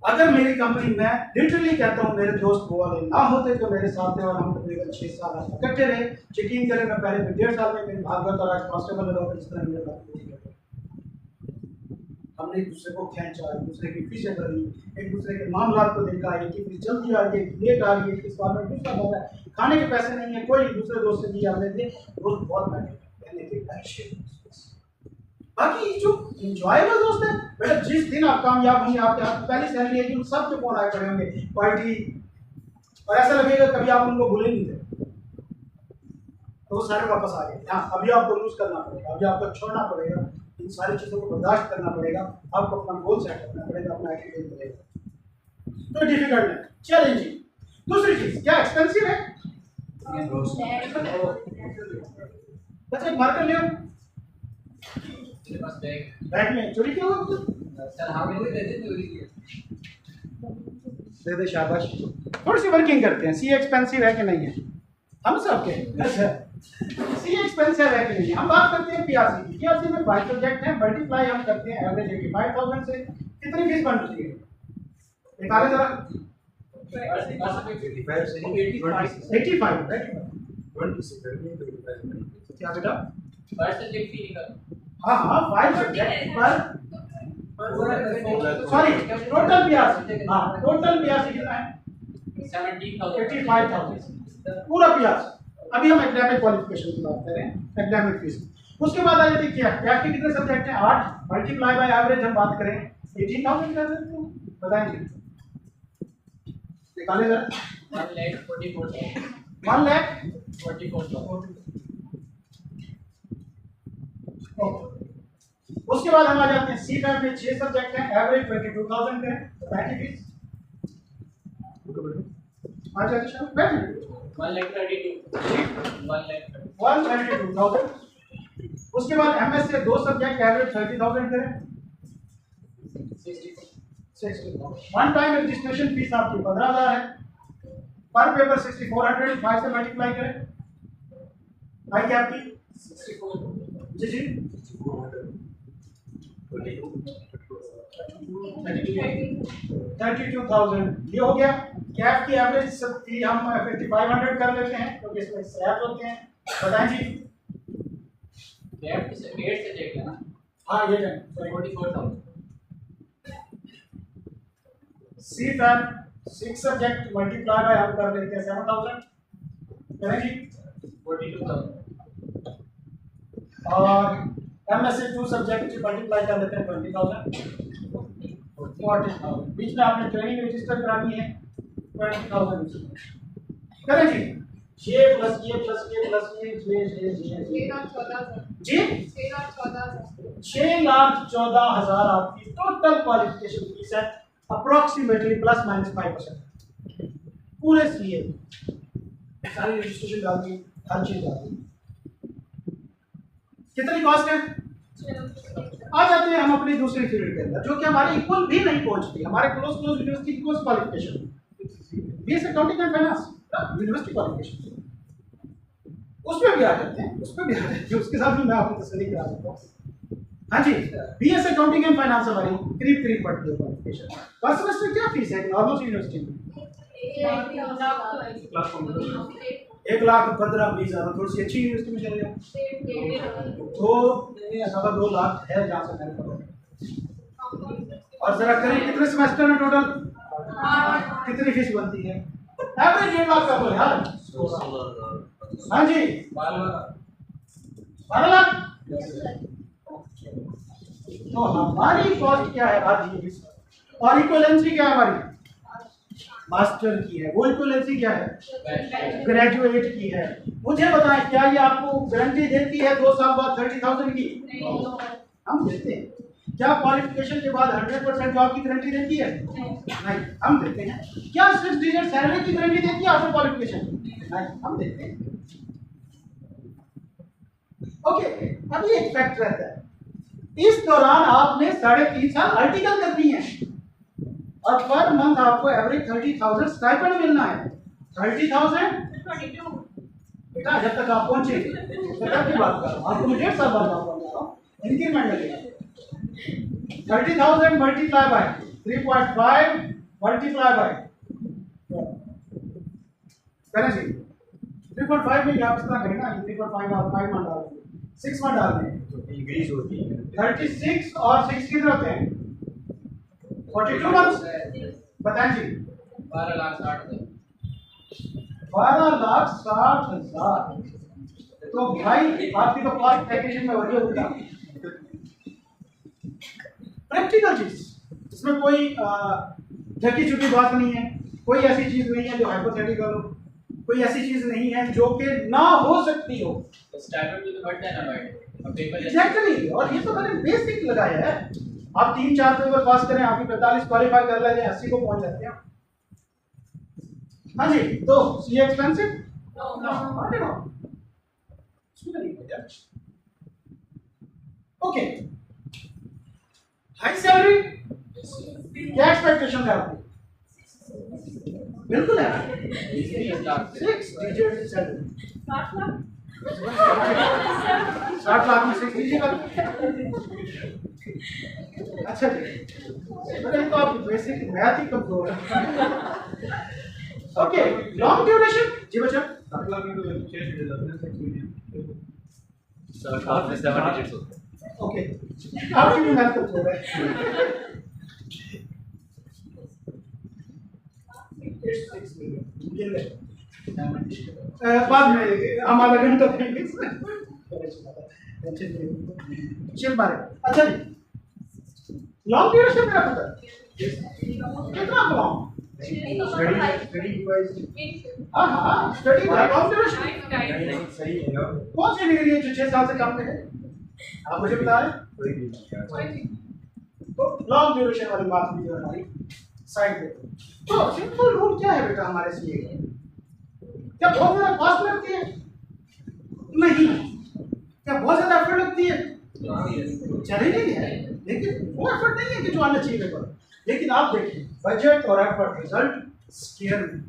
[SPEAKER 1] अगर मेरी कंपनी, मैं लिटरली कहता हूँ, मेरे दोस्त वो वाले ना होते जो मेरे साथ थे और हम तकरीबन 6 साल इकट्ठे रहे, यकीन करें मैं पहले 1.5 साल में भागवत और आज कांस्टेबल लगा इस तरह मेरे बात हमने एक दूसरे को खींचा, एक दूसरे की फीसें भरी, एक दूसरे के मामला को देखा, एक की जल्दी आ गई, लेट आ गई, इस बार में दूसरा होता है, खाने के पैसे नहीं है, कोई दूसरे दोस्त से दिया हमने दे, दोस्त बहुत महंगे। बाकी जो इंजॉयबल दोस्त है, बेटा जिस दिन आप कामयाब होंगे, आपके हाथ पहली सैलरी है कि सब के फोन आए खड़े होंगे पार्टी, और ऐसा लगेगा कभी आप उनको भूले नहीं थे, तो वो सारे वापस आ गए। हाँ, अभी आपको लूज करना पड़ेगा, अभी आपको छोड़ना पड़ेगा, इन सारी चीज़ों को बर्दाश्त करना पड़ेगा, आपको अपना गोल सेट करना पड़ेगा, अपना एटीट्यूड पड़ेगा। तो डिफिकल्ट है, चैलेंजिंग। दूसरी चीज, क्या एक्सपेंसिव है? बच्चे मार्कर ले आओ, बैग में चोरी क्यों हुआ?
[SPEAKER 2] सर हमें नहीं देते चोरी की,
[SPEAKER 1] दे दे शाबाश। थोड़ी सी वर्किंग करते हैं, सी एक्सपेंसिव है कि नहीं है, हम सब के अच्छा सी एक्सपेंसिव है कि नहीं। हम बात करते हैं पीआरसी की। पीआरसी में 5 सब्जेक्ट हैं, मल्टीप्लाई हम करते हैं एवरेज 85,000 से। कितनी फीस बन रही है? निकाले जरा।
[SPEAKER 3] 85 से
[SPEAKER 1] 85 राइट।
[SPEAKER 3] 26 25
[SPEAKER 1] क्या बेटा?
[SPEAKER 2] पर सब्जेक्ट फी निकाल।
[SPEAKER 1] हाँ हाँ 5 सब्जेक्ट पर सॉरी टोटल PRC। हाँ टोटल PRC कितना है?
[SPEAKER 2] 17,000
[SPEAKER 1] 85,000 पूरा PRC। अभी हम एकेडमिक क्वालिफिकेशन की बात करें, एकेडमिक फीस। उसके बाद आ जाती है क्या के कितने सब्जेक्ट हैं? 8 मल्टीप्लाई बाय एवरेज हम बात करें 18,000 कर सकते हैं, बताएंगे निकाले जरा।
[SPEAKER 2] 1,44,000
[SPEAKER 1] 1,44,000। उसके बाद हम आ जाते हैं सी फैम में 6 सब्जेक्ट हैं, एवरेज 22,000 करें, बताएंगे फीस। आ जाते हैं बैठ 132,000। उसके बाद एमएस से 2 सब्जेक्ट एवरेज 30,000 करें, 60,000। वन टाइम रजिस्ट्रेशन फीस आपकी 15,000 है, पर पेपर 6400 5 से मल्टीप्लाई करें, आई क्या आपकी
[SPEAKER 2] 64
[SPEAKER 1] जी जी 32,000 ये हो गया। कैप की एवरेज फी हम 5500 कर लेते हैं क्योंकि इसमें स्लैब होते हैं, बताएं जी।
[SPEAKER 2] कैप से 8 सब्जेक्ट है ना।
[SPEAKER 1] हाँ ये है
[SPEAKER 2] 44,000
[SPEAKER 1] सी फैम 6 सब्जेक्ट मल्टीप्लाई बाय हम कर लेते हैं 7,000 करें जी।
[SPEAKER 2] 42,000
[SPEAKER 1] और एमएस से 2 सब्जेक्ट मल्टीप्लाई कर लेते हैं 20,000 40,000। बीच में आपने ट्रेनिंग रजिस्टर करानी है 20,000 करें जी। ये प्लस ये प्लस ये प्लस ये जी 6,14,000 आपकी टोटल क्वालिफिकेशन फीस है, अप्रोक्सीमेटली प्लस माइनस 5% पूरे सीए सारी रजिस्ट्रेशन डाल दी, हर चीज डाल दी। कितनी कॉस्ट है? आ जाते हैं हम अपनी दूसरी फील्ड के अंदर जो कि हमारे इक्वल भी नहीं पहुंचती, हमारे क्लोज यूनिवर्सिटी की course qualification BS accounting and finance university qualification उसमें भी आ जाते हैं, उसके साथ भी मैं आपको तसल्ली करा सकता हूँ। हाँ जी बीएस अकाउंटिंग एंड फाइनेंस हमारी करीब करीब पड़ती है क्वालिफिकेशन। फर्स्ट सेमेस्टर क्या फीस है नॉर्मल यूनिवर्सिटी में? 1,15,20,000। थोड़ी सी अच्छी यूनिवर्सिटी में चले जाओ तो 2 लाख है जहाँ से मैंने पढ़ा। और जरा करीब कितने सेमेस्टर में टोटल कितनी फीस बनती है? एवरेज 1 लाख का तो यार। हाँ जी 12 लाख। तो हमारी कॉस्ट क्या है आज ये? और इक्विवेलेंसी क्या है हमारी? मास्टर की है। वो इक्विवेलेंसी क्या है? ग्रेजुएट की है। मुझे बताएं क्या ये आपको गारंटी देती है 2 साल बाद 30,000 की? हम देते हैं। क्या क्वालिफिकेशन के बाद 100% जॉब की गारंटी देती है? नहीं हम देते हैं। क्या 6 डिजिट सैलरी की गारंटी देती है आफ्टर क्वालिफिकेशन? नहीं हम देते हैं। ओके अभी एक फैक्ट रहता है, इस दौरान आपने 3.5 साल आर्टिकल करनी है और पर मंथ आपको एवरेज 30,000 स्टाइपेंड मिलना है। 30,000 बेटा जब तक आप पहुंचे तब की बात कर रहा हूँ, आपको 1.5 साल बाद आप पहुंच रहा हूँ, इंक्रीमेंट लगेगा। 30,000 मल्टीप्लाई बाय 3.5 मल्टीप्लाई बाय करें जी 3.5 में आप इस तरह करें ना 3.5 और 5 मान डाल 6 मान डाल दें
[SPEAKER 3] इंक्रीज होती है
[SPEAKER 1] 36 और 6 कितने होते हैं? 42 मंथ्स। बताएं जी 12,60,000। तो भाई आपकी तो कॉस्ट पैकेजिंग में वही होगा। प्रैक्टिकल चीज इसमें कोई झकी छुपी बात नहीं है, कोई ऐसी चीज नहीं है जो हाइपोथेटिकल हो, कोई ऐसी चीज नहीं है जो कि ना हो सकती हो।
[SPEAKER 2] स्टाइपेंड भी तो बढ़ता है ना भाई अब पेपर
[SPEAKER 1] एग्जैक्टली और ये तो मैंने बेसिक लगाया है। आप 3-4 पेपर पास करें आपकी 45 क्वालिफाई कर लेते हैं 80 को पहुंच जाते हैं। हाँ जी तो सी एक्सपेंसिव ओके हाई सैलरी क्या एक्सपेक्टेशन है आपकी? बिल्कुल है 6 डिजिट सैलरी 60 लाख में 6 डिजिट अच्छा जी, अरे तो आप बेसिक मैथ ही कमजोर है। ओके, लॉन्ग ड्यूरेशन जी बच्चा।
[SPEAKER 3] अगला में तो 6 डिजिट है
[SPEAKER 2] 7 digits होते हैं।
[SPEAKER 1] ओके, आपकी भी मैथ कमजोर है। ये ले। बाद में हम आधा घंटा देंगे। चिल मारे। अच्छा जी, लॉन्ग ड्यूरेशन मेरा पता है। कितना लॉन्ग?
[SPEAKER 3] स्टडी वाइज
[SPEAKER 1] हाँ हाँ, स्टडी लॉन्ग ड्यूरेशन
[SPEAKER 3] सही है यार।
[SPEAKER 1] कौन सी डिग्री है जो 6 साल से कम में है? आप मुझे बता रहे हैं? तो लॉन्ग ड्यूरेशन वाली बात भी जो है हमारी साइड पे। तो सिंपल रूल क्या है बेटा हमारे सीए का? क्या बहुत ज्यादा कॉस्ट लगती है? नहीं। क्या बहुत ज्यादा एफर्ट लगती है? चैलेंजिंग है, लेकिन वो एफर्ट नहीं है कि जो अनअचीवेबल। लेकिन आप देखिए, बजट और एफर्ट रिजल्ट स्केयर में।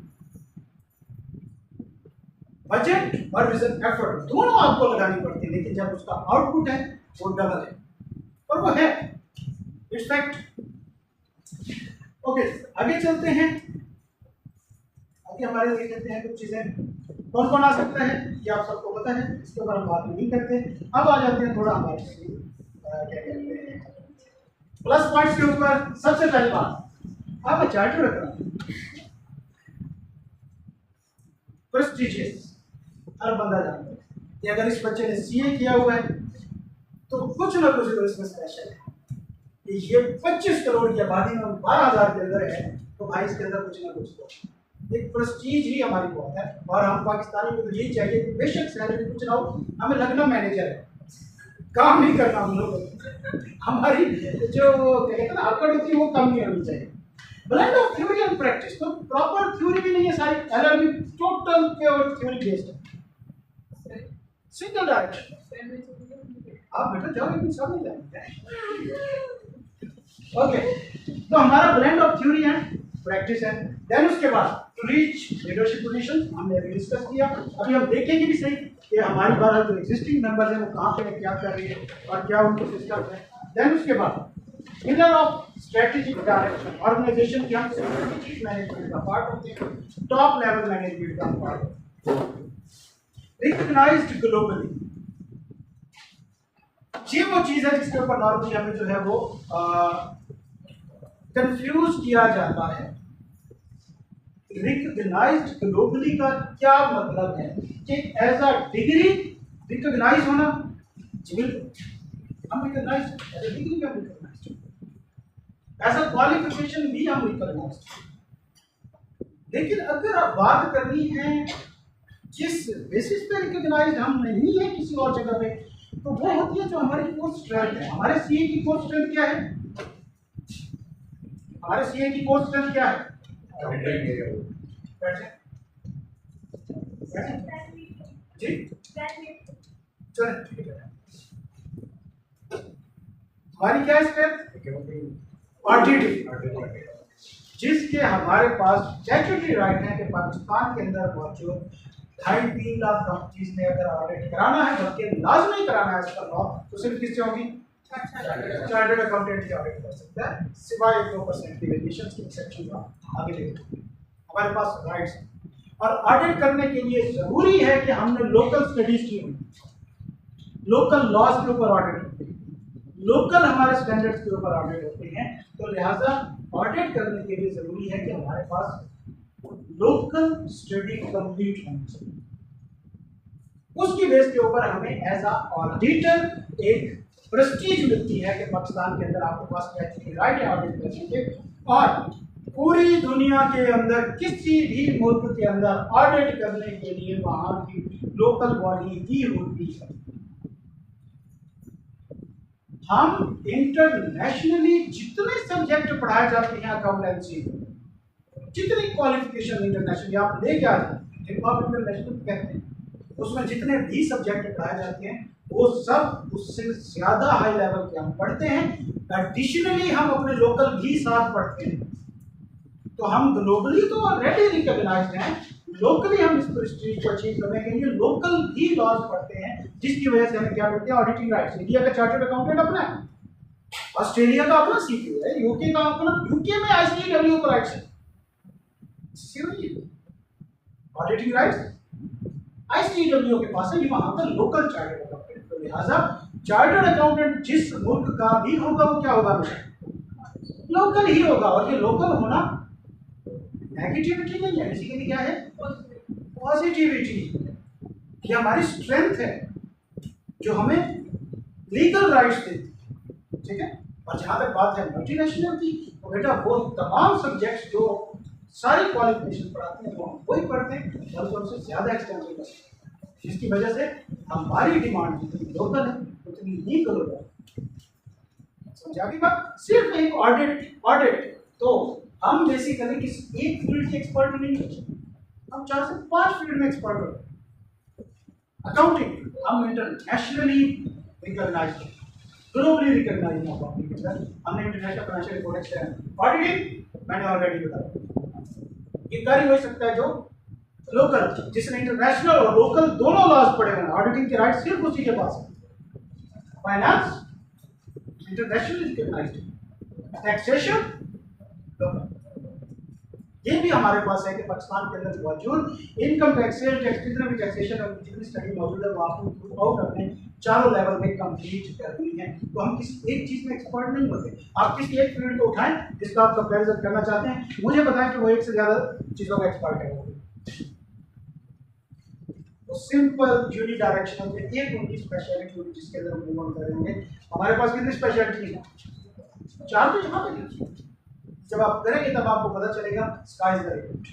[SPEAKER 1] बजट और एफर्ट दोनों आपको लगानी पड़ती है, लेकिन जब उसका आउटपुट है वो डबल है, और वो है इट्स फैक्ट। ओके, आगे चलते हैं। आगे हमारे देख लेते हैं कुछ चीजें कौन कौन आ सकता है, ये आप सबको पता है, इसके ऊपर हम बात नहीं करते। अब आ जाते हैं थोड़ा हमारे क्या कहते हैं प्लस पॉइंट्स के ऊपर। सबसे पहली बात, आप चार्ट रख रहा हूं, प्रेस्टिजियस, हर बंदा जानता है कि अगर इस बच्चे ने सीए किया हुआ है तो कुछ ना कुछ तो इसमें स्पेशल है। ये 25 करोड़ की आबादी में 12,000 के अंदर है, तो भाई इसके अंदर कुछ ना कुछ तो एक प्रेस्टीज ही हमारी बहुत है। और हम पाकिस्तानी को तो यही चाहिए कि बेशक सैलरी कुछ ना हो, हमें लगना मैनेजर है, काम नहीं करना हम लोग। हमारी जो कहते हैं ना अकड़ होती है वो कम नहीं होनी चाहिए। Blend of theory and practice, तो प्रॉपर थ्योरी भी नहीं है सारी, LLB total pure theory based है, सिंगल डायरेक्शन। आप बेटा जाओ लेकिन सब नहीं जाएंगे। ओके, तो हमारा blend of theory and practice है। देन उसके बाद टू रीच लीडरशिप पोजीशन हमने अभी डिस्कस किया। अभी हम देखेंगे भी सही कि हमारी बार जो एग्जिस्टिंग मेंबर्स हैं वो कहाँ पे क्या कर रही है और क्या उनको सिस्टम है। देन उसके बाद pillar of strategic direction, organisation के हम स्ट्रेटेजिक मैनेजमेंट का पार्ट होते हैं, टॉप लेवल मैनेजमेंट का पार्ट होते हैं, रिकॉग्नाइज्ड ग्लोबली। ये वो चीज है जिसके ऊपर नॉर्मली हमें जो है वो कंफ्यूज किया जाता है। रिकॉग्नाइज्ड ग्लोबली का क्या मतलब है कि एज अ डिग्री रिकॉग्नाइज होना, हम रिकॉग्नाइज एज अ डिग्री हम रिकॉग्नाइज, एज अ क्वालिफिकेशन भी हम रिकॉग्नाइज। लेकिन अगर आप बात करनी है जिस बेसिस पे रिकॉग्नाइज हम नहीं है किसी और जगह पे, तो वो होती है जो हमारी कोर स्ट्रेंथ है। हमारे सीए की कोर स्ट्रेंथ क्या है? हमारे सीए की कोर स्ट्रेंथ क्या है? जी चलो ठीक है। हमारी क्या स्ट्रेंथ? ऑडिटिंग, जिसके हमारे पास स्टैट्यूटरी राइट है कि पाकिस्तान के अंदर मौजूद 2.5-3 लाख कंपनीज ने अगर ऑडिट कराना है, बल्कि लाजमी कराना है इसका लॉ, तो सिर्फ किससे होगी? चार्टर्ड अकाउंटेंट ही ऑडिट कर सकता है, सिवाय 2% की वेरिएशंस की एक्सेप्शन का आगे लेके हमारे पास राइट्स हैं। और ऑडिट करने के लिए जरूरी है कि हमने लोकल स्टडीज की हुई, लोकल लॉज के ऊपर ऑडिट होती है, लोकल हमारे स्टैंडर्ड्स के ऊपर ऑडिट होते हैं। तो लिहाजा ऑडिट करने के लिए जरूरी है कि हमारे पास लोकल स्टडी कंप्लीट होनी चाहिए। उसकी बेस के ऊपर हमें एज अ ऑडिटर एक प्रेस्टीज मिलती है कि पाकिस्तान के अंदर आपके पास स्टैट्यूटरी राइट है ऑडिट करने के, और पूरी दुनिया के अंदर किसी भी मुल्क के अंदर ऑडिट करने के लिए वहां की लोकल बॉडी ही होती है। हम इंटरनेशनली जितने सब्जेक्ट पढ़ाए जाते हैं अकाउंटेंसी, जितनी क्वालिफिकेशन इंटरनेशनली आप लेके आ जाते हैं, जिनको आप इंटरनेशनल कहते हैं, उसमें जितने भी सब्जेक्ट पढ़ाए जाते हैं वो सब उससे ज्यादा हाई लेवल के हम पढ़ते हैं। एडिशनली हम अपने लोकल भी साथ पढ़ते हैं। तो हम ग्लोबली तो ऑलरेडी रिकॉग्नाइज्ड हैं, लोकली हम इस प्रेस्टीज को अचीव करने के लिए लोकल भी लॉज पढ़ते हैं, जिसकी वजह से हमें क्या मिलते हैं? Auditing rights. इंडिया का चार्टर्ड अकाउंटेंट अपना है, ऑस्ट्रेलिया का अपना सीपीयू है, यूके का अपना, यूके में आईसीडब्ल्यू का राइट्स है, ऑडिटिंग राइट्स आईसीडब्ल्यू के पास है, ये वहां का लोकल चार्टर्ड अकाउंटेंट। तो लिहाजा चार्टर्ड अकाउंटेंट जिस मुल्क का भी होगा वो क्या होगा, लोकल ही होगा। और ये लोकल होना नेगेटिविटी नहीं है, इसी के लिए क्या है, पॉजिटिविटी। ये हमारी स्ट्रेंथ है जो हमें लीगल राइट्स देती है, ठीक है। और जहां तक बात है मल्टीनेशनल की, तो बेटा वो तमाम सब्जेक्ट्स जो सारी क्वालिफिकेशन पढ़ाते हैं वो हम वही पढ़ते हैं, बल्कि उनसे ज्यादा एक्सटेंसिव करते हैं, जिसकी वजह से हमारी डिमांड जितनी लोकल है उतनी लीगल हो जाती है। समझा की बात? सिर्फ एक ऑडिट तो हम बेसिकली किसी एक फील्ड के एक्सपर्ट नहीं है, हम 4 से 5 फील्ड में एक्सपर्ट होते हैं। अकाउंटिंग हम इंटरनेशनली रिकॉग्नाइज्ड, ग्लोबली रिकॉग्नाइज्ड है, हमने international financial reporting standard. Auditing मैंने ऑलरेडी बताया, ये कार्य हो सकता है जो लोकल, जिसने इंटरनेशनल और लोकल दोनों लॉज पढ़े हुए हैं, ऑडिटिंग के राइट सिर्फ उसी के पास है। Finance internationally recognised, taxation local. ये भी हमारे पास है कि पाकिस्तान के अंदर मौजूद इनकम टैक्स, सेल टैक्स, जितने भी टैक्सेशन और जितनी स्टडी मौजूद है वो आपको थ्रू आउट अपने चारों लेवल में कंप्लीट करनी है। तो हम किसी एक चीज में एक्सपर्ट नहीं होते। आप किसी एक फील्ड को उठाएं जिसका आप कंपैरिजन करना चाहते हैं, मुझे बताएं कि वो एक से ज्यादा चीजों का एक्सपर्ट है। तो सिंपल यूनिडायरेक्शनल में एक उनकी स्पेशलिटी होगी जिसके अंदर हम मूव ऑन करेंगे। हमारे पास कितनी स्पेशलिटी है? 4 तो यहाँ पे लिखी। जब आप करेंगे तब आपको पता चलेगा स्काई इज द लिमिट।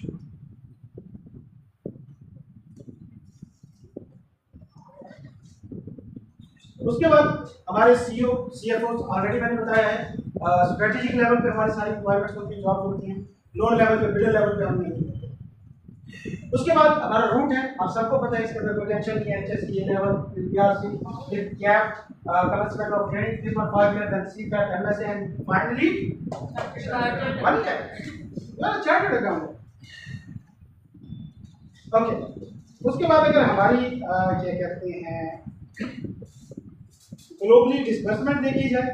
[SPEAKER 1] उसके बाद हमारे सीईओ सीएफओ ऑलरेडी मैंने बताया है, स्ट्रेटेजिक लेवल पे हमारी सारी रिक्वायरमेंट्स होती हैं, जॉब होती हैं, लोन लेवल पे, मिडिल लेवल पे हम नहीं होते। उसके बाद हमारा रूट है, आप सबको पता है, इसके अंदर कोई टेंशन नहीं है। एचएससी लेवल, पीआरसी, फिर CAP, commencement of training 3.5 year, then CPAT, MSA and finally chartered accountant. Okay, उसके बाद अगर हमारी क्या कहते हैं ग्लोबली डिस्बर्समेंट देखी जाए,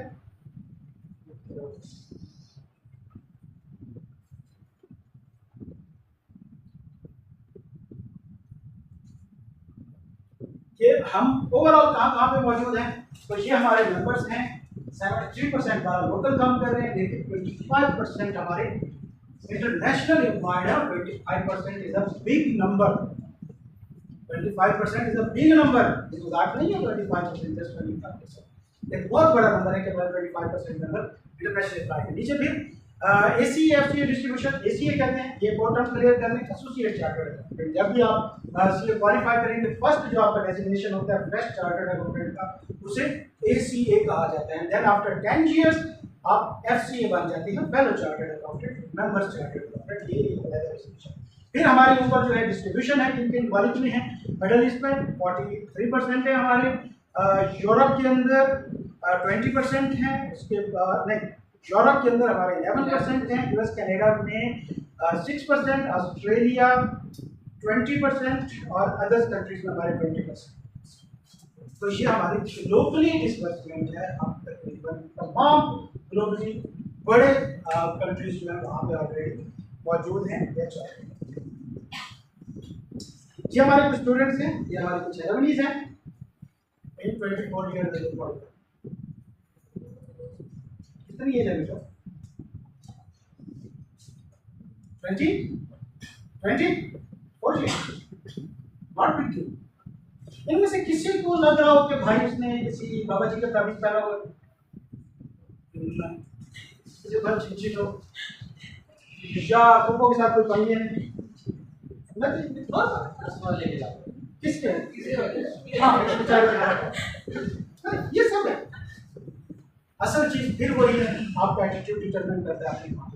[SPEAKER 1] कि हम ओवरऑल कहाँ पे मौजूद हैं, तो ये हमारे मेंबर्स हैं। 73% हमारा लोकल काम कर रहे हैं, लेकिन 25% हमारे इंटरनेशनल एम्प्लॉयड है। 25% is a big number, 25% is a big number. ये मजाक नहीं है, 25% जस्ट 25% एक बहुत बड़ा नंबर है कि हमारे 25% नंबर इंटरनेशनल एम्प्लॉयड है। नीचे फिर एसीएफसी डिस्ट्रीब्यूशन, एसीए कहते हैं, ये बहुत क्लियर करने एसोसिएट चार्टर्ड अकाउंटेंट। जब भी आप सीए क्वालीफाई करेंगे, फर्स्ट जो आपका डेजिग्नेशन होता है फ्रेश चार्टर्ड अकाउंटेंट का, उसे एसीए कहा जाता है। देन आफ्टर 10 इयर्स आप एफसीए बन जाती है, fellow chartered accountant, members chartered accountant. ये डिस्ट्रीब्यूशन। फिर हमारे ऊपर जो है डिस्ट्रीब्यूशन है, किन किन कॉलेज में है। मिडल ईस्ट में 43% है हमारे, यूरोप के अंदर 20% है, उसके नहीं यूरोप के अंदर हमारे 11% हैं, यूएस कनाडा में 6%, ऑस्ट्रेलिया 20% और अदर्स कंट्रीज में हमारे 20%। तो ये हमारी ग्लोबली डिस्बर्समेंट है। हम तकरीबन तमाम ग्लोबली बड़े कंट्रीज जो है वहाँ पे ऑलरेडी मौजूद हैं। ये हमारे कुछ स्टूडेंट्स हैं, ये हमारे कुछ एलमनीज हैं। 24 ईयर कितनी एज है बेटा? 20 40 नॉट बिग डील। इनमें से किसी को लग रहा हो कि भाई उसने किसी बाबा जी का ताबीज पहना हुआ है, चिंचित हो या कुपों के साथ कोई पंगे है, किसके? ये सब है। असल चीज फिर वही है, आपका एटीट्यूड डिटरमाइन करता है अपनी बात।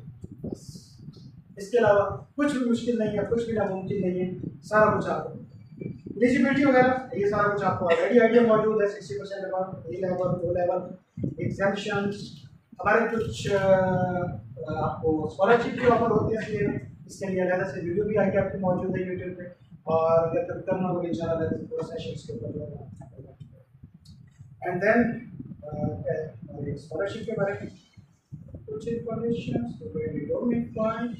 [SPEAKER 1] इसके अलावा कुछ भी मुश्किल नहीं है, कुछ भी नामुमकिन नहीं है, सारा कुछ आपको एलिजिबिलिटी वगैरह ये सारा कुछ आपको ऑलरेडी आइडिया मौजूद है। 60% about A level, O level, exemptions, हमारे कुछ आपको स्कॉलरशिप भी ऑफर होती है। इसके लिए अलग से वीडियो भी आके आपको मौजूद है यूट्यूब पे, और अगर कभी करना होगा इंशाल्लाह पूरा सेशन इसके ऊपर। एंड देन स्कॉलरशिप के बारे में कुछ information, student endowment point,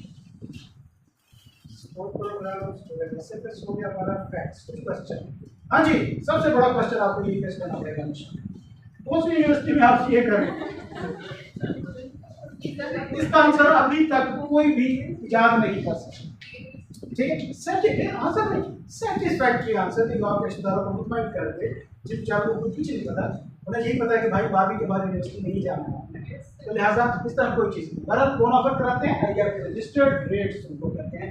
[SPEAKER 1] sport programme, student SFS हो गया हमारा, फैक्ट्स, कुछ क्वेश्चन। हाँ जी, सबसे बड़ा क्वेश्चन आपको ये फेस करना पड़ेगा हमेशा, कौन सी यूनिवर्सिटी में आप ये करें, इसका आंसर अभी तक कोई भी याद नहीं कर सकता। ठीक है, सर्टिफिकेट आंसर नहीं, सेटिस्फैक्टरी आंसर जो आप रिश्तेदारों को मुतमईन कर दे, जिन चारों को कुछ नहीं पता, उन्हें यही पता है कि भाई 12वीं के बाद यूनिवर्सिटी नहीं जाना है आपने, तो लिहाजा इस तरह कोई चीज़ नहीं। बहरहाल कौन ऑफर कराते हैं, आईआर के रजिस्टर्ड रेट्स उनको कहते हैं,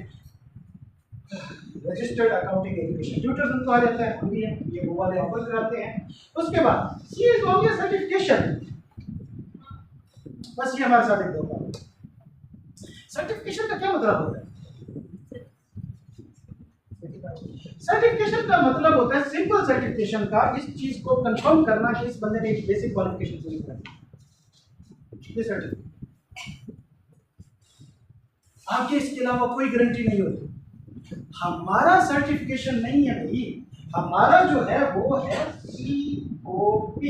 [SPEAKER 1] रजिस्टर्ड अकाउंटिंग एजुकेशन ट्यूटर्स उनको आ जाता है, हम भी हैं, ये वो वाले ऑफर कराते हैं। उसके बाद सी इज हो गया सर्टिफिकेशन, बस ये हमारे साथ एक होगा। सर्टिफिकेशन का क्या मतलब होता है? सर्टिफिकेशन का मतलब होता है सिंपल सर्टिफिकेशन का इस चीज को कंफर्म करना कि इस बंदे ने एक बेसिक क्वालिफिकेशन पूरी कर, ये सर्टिफिकेट। आपके इसके अलावा कोई गारंटी नहीं होती। हमारा सर्टिफिकेशन नहीं है भाई, हमारा जो है वो है COP,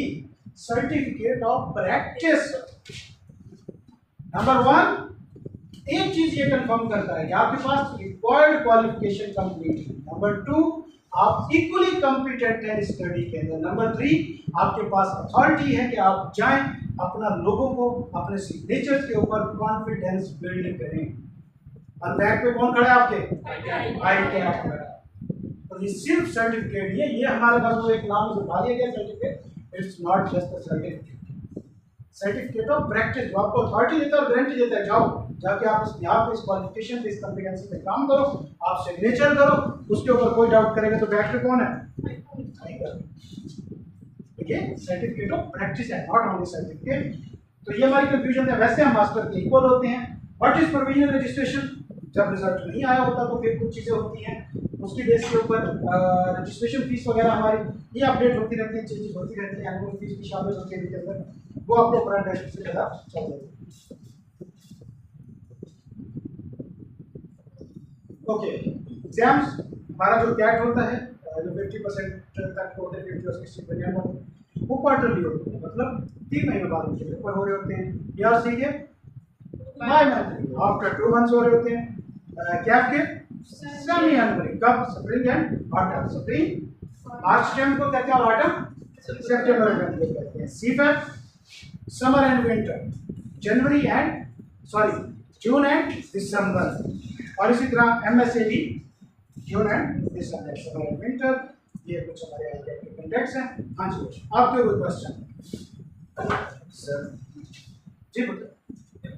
[SPEAKER 1] certificate of practice. Number 1 एक चीज ये कंफर्म करता है कि आपके पास रिक्वायर्ड क्वालिफिकेशन कंप्लीट है। नंबर 2 आप इक्वली कॉम्पिटेंट हैं स्टडी के अंदर। नंबर 3 आपके पास अथॉरिटी है कि आप जाएं अपना लोगों को अपने सिग्नेचर्स के ऊपर कॉन्फिडेंस बिल्ड करें। और बैक पे कौन खड़ा है आपके? आई कैप खड़ा है। तो ये सिर्फ सर्टिफिकेट ये हमारे पास वो एक नाम से उठा लिया गया certificate, it's not just a certificate, certificate of practice जो आपको अथॉरिटी देता है और गारंटी देता है, जाओ जाके आप इस यहाँ पे इस क्वालिफिकेशन पे इस कॉम्पिटेंसी पे काम करो, आप सिग्नेचर करो, उसके ऊपर कोई डाउट करेगा तो बैक पे कौन है? देखिए सर्टिफिकेट ऑफ प्रैक्टिस है, नॉट ओनली सर्टिफिकेट। तो ये हमारी कंफ्यूजन है। वैसे हम मास्टर के इक्वल होते हैं। What is provisional registration? जब रिजल्ट नहीं आया होता तो फिर कुछ चीज़ें होती हैं, उसकी बेस के ऊपर रजिस्ट्रेशन फीस वगैरह हमारी ये अपडेट होती रहती है, चेंजेस होती रहती है, एनुअल फीस भी शामिल होती है इसके अंदर, वो आपको अपना डेस्क से पता चल जाएगा। ओके, एग्जाम्स हमारा जो कैट होता है जो 50% तक होते हैं, 50 और 60% वो क्वार्टरली होते हैं, मतलब 3 महीने बाद उनके पेपर हो रहे होते हैं। यार सही है, बाय मंथली आफ्टर 2 मंथ्स हो रहे होते हैं। कैप के सेमी एनुअली, कब? Spring and autumn. Spring March time को कहते हैं और ऑटम सितंबर में कहते हैं। सीफेट summer and winter, January and June and December, और इसी तरह MSA भी June and December, summer and winter. ये कुछ हमारे आईडिया के कंटेक्ट्स हैं। हाँ जी, आपके कोई क्वेश्चन?
[SPEAKER 3] सर
[SPEAKER 1] जी बताइए।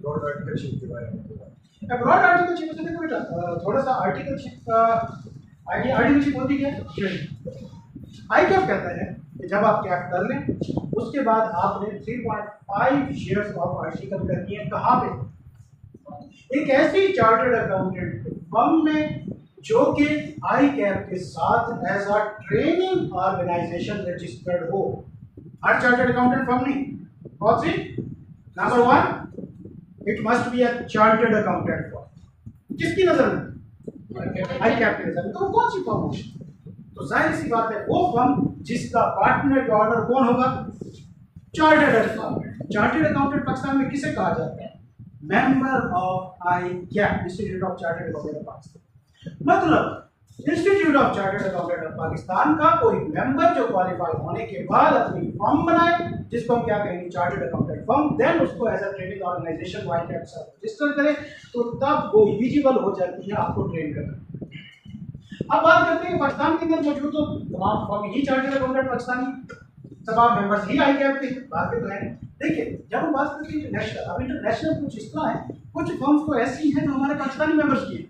[SPEAKER 3] ब्रॉड आर्टिकलशिप के बारे में
[SPEAKER 1] ब्रॉड आर्टिकलशिप से देखो बेटा, थोड़ा सा आर्टिकलशिप का आइडिया, आर्टिकलशिप होती है आई क्या कहता है कि जब आप कैप कर लें उसके बाद आपने 3.5 शेयर्स ऑफ आर्टिकल करनी है। कहाँ पे? एक ऐसी चार्टर्ड अकाउंटेंट फर्म में जो कि आई कैप के साथ as a training organisation registered हो। हर चार्टर्ड अकाउंटेंट फर्म नहीं, कौन सी? Number 1 it must be a chartered accountant firm. किसकी नजर में? आई कैप की नजर में। तो वो कौन सी फर्म होगी? तो जाहिर सी बात है वो फर्म जिसका पार्टनर ऑर्डर कौन होगा? Chartered accountant. Chartered accountant Pakistan में किसे कहा जाता है? Member of ICAP, institute of chartered accountant of Pakistan. मतलब institute of chartered accountant of Pakistan का कोई मेंबर जो क्वालिफाई होने के बाद अपनी फर्म बनाए, जिसको हम क्या कहेंगे? चार्टर्ड अकाउंटेंट फर्म, देन उसको as a training organisation ICAP से रजिस्टर करे, तो तब वो एलिजिबल हो जाती है आपको ट्रेन करना। अब बात करते हैं पाकिस्तान के अंदर मौजूद तो तमाम फर्म ही चार्टर्ड अकाउंटेंट पाकिस्तानी, तमाम मेंबर्स ही आई कैप के बात करते हैं। देखिए जब हम बात करते हैं इंटरनेशनल, अब इंटरनेशनल कुछ इस तरह है, कुछ फर्म्स तो ऐसी हैं जो हमारे पाकिस्तानी मेंबर्स की हैं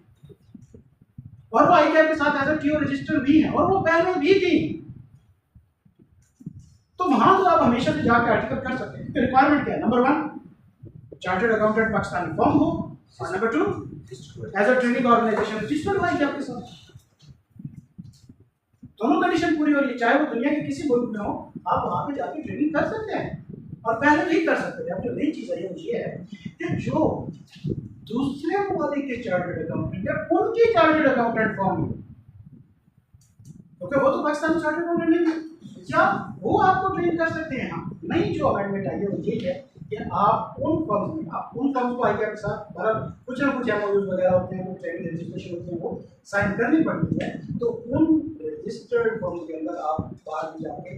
[SPEAKER 1] और वो आई कैप के साथ एज अ टीओ रजिस्टर भी हैं और वो पहले भी थी, तो वहां तो आप हमेशा से जाकर आर्टिकल कर सकते हैं। रिक्वायरमेंट क्या है? Number 1 chartered accountant Pakistani firm हो, और number 2 as a training organisation registered ICAP के साथ। दोनों कंडीशन पूरी हो रही है, चाहे वो दुनिया के किसी मुल्क में हो, आप वहां पे जाके ट्रेनिंग कर सकते हैं और पहले भी कर सकते हैं। अब जो नई चीज आई है वो ये है कि जो दूसरे ममालिक के चार्टर्ड अकाउंटेंट है उनकी चार्टर्ड अकाउंटेंट फर्म है, क्योंकि वो तो पाकिस्तान में चार्टर्ड अकाउंटेंट नहीं है, या वो आपको ट्रेन कर सकते हैं। हम नई जो अमेंडमेंट आई है वो ये है कि आप उन फर्म्स को आईकेएप के साथ कुछ ना कुछ एमओयूज वगैरह होते हैं, कुछ ट्रेनिंग रजिस्ट्रेशन होते हैं, वो साइन करनी पड़ती है। तो उन रजिस्टर्ड फर्म्स के अंदर आप बाहर भी जाके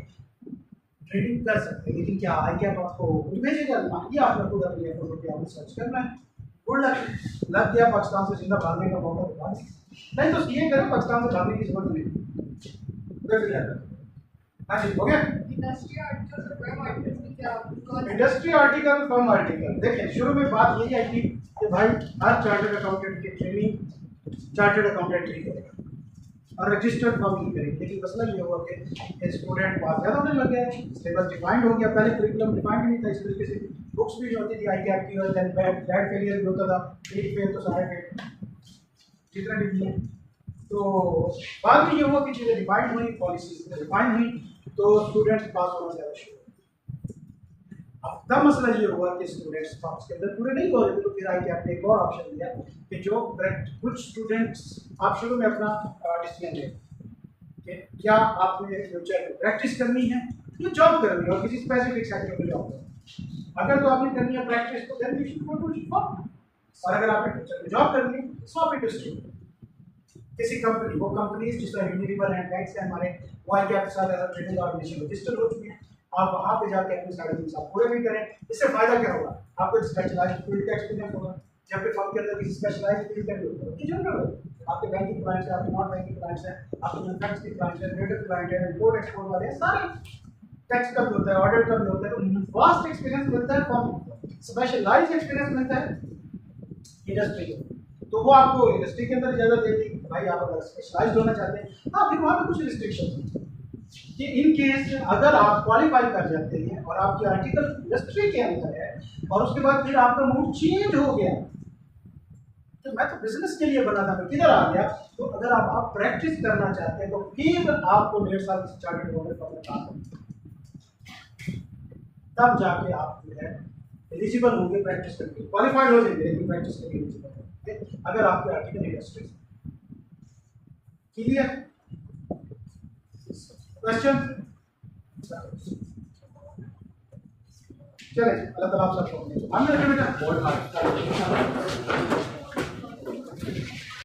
[SPEAKER 1] ट्रेडिंग कर सकते हैं। लेकिन क्या आईकेएप आपको भेजेगा? ये आपने खुद अपने एफर्ट पे आपको सर्च करना है। Good luck. लग गया पाकिस्तान से जिंदा भागने का मौका दिखा नहीं तो ये करो, पाकिस्तान से भागने की जरूरत नहीं। हाँ जी, हो गया।
[SPEAKER 4] इंडस्ट्री आर्टिकल और वेब आर्टिकल में क्या
[SPEAKER 1] इंडस्ट्री आर्टिकल, फर्म आर्टिकल। देखिए शुरू में बात यही आई थी कि भाई हर चार्टर्ड अकाउंटेंट की ट्रेनिंग चार्टर्ड अकाउंटेंट ही करेगा और रजिस्टर्ड फर्म ही करेगी। लेकिन मसला ये हुआ कि स्टूडेंट बहुत ज़्यादा होने लग गए, सिलेबस डिफाइंड हो गया। पहले करिकुलम डिफाइंड नहीं था इस तरीके से, बुक्स भी जो होती थी आईकेएप की, और देन बैड फेलियर भी होता था, एक फेल तो सारे फेल जितना भी दिए। तो बाद में ये हुआ कि चीज़ें डिफाइंड हुई, पॉलिसीज डिफाइंड हुई, तो स्टूडेंट्स पास होना ज़्यादा शुरू हुआ। अब तब मसला ये हुआ कि स्टूडेंट्स पास के अंदर पूरे नहीं हो रहे थे, तो फिर आईकेएप ने एक और ऑप्शन दिया कि जो कुछ स्टूडेंट्स आप शुरू में अपना डिसीजन लें कि क्या आपने फ्यूचर में प्रैक्टिस करनी है या जॉब करनी है, और किसी स्पेसिफिक सेक्टर में जॉब करनी है। अगर तो आपने करनी है प्रैक्टिस तो then you should go to job, और अगर आपने फ्यूचर में जॉब करनी है सॉफ्ट इंडस्ट्री किसी कंपनी, वो कंपनीज जिस तरह यूनिलीवर एंड बैंक्स है हमारे, वो आईकेएप के साथ as a trading organisation registered हो चुकी है। आप वहाँ पे जाके अपने 3.5 साल पूरे भी करें। इससे फायदा क्या होगा? आपको स्पेशलाइज्ड फील्ड का एक्सपीरियंस होगा। जब भी फर्म के अंदर किसी स्पेशलाइज्ड फील्ड का भी होगा कि जनरल हो, आपके बैंकिंग क्लाइंट्स है, आपके नॉन बैंकिंग क्लाइंट्स है, आपके मैन्युफैक्चरिंग के क्लाइंट्स है, ट्रेडर क्लाइंट है, इंपोर्ट एक्सपोर्ट वाले सारे, टैक्स का भी होता है, ऑडिट का भी होता है। तो वास्ट एक्सपीरियंस मिलता है फर्म, स्पेशलाइज्ड एक्सपीरियंस मिलता है इंडस्ट्री के। तो वो आपको इंडस्ट्री के अंदर इजाजत देती है भाई आप अगर स्पेशलाइज्ड होना चाहते हैं। हाँ, फिर वहाँ पे कुछ रिस्ट्रिक्शन कि इन केस अगर आप क्वालिफाई कर जाते हैं और आपकी आर्टिकल इंडस्ट्री के अंदर है और उसके बाद फिर आपका मूड चेंज हो गया तो मैं तो बिजनेस के लिए बना था, मैं किधर आ गया, तो अगर आप प्रैक्टिस करना चाहते हैं तो फिर आपको 1.5 साल चार्टर्ड अकाउंटेंट बनना चाहते हैं, तब जाके आप जो है एलिजिबल होंगे प्रैक्टिस करके, क्वालिफाइड हो जाएंगे लेकिन प्रैक्टिस करके एलिजिबल होंगे अगर आपके आर्टिकल इंडस्ट्री। क्लियर? क्वेश्चन? चले, अल्लाह ताला आप सबको हमने बेटा बहुत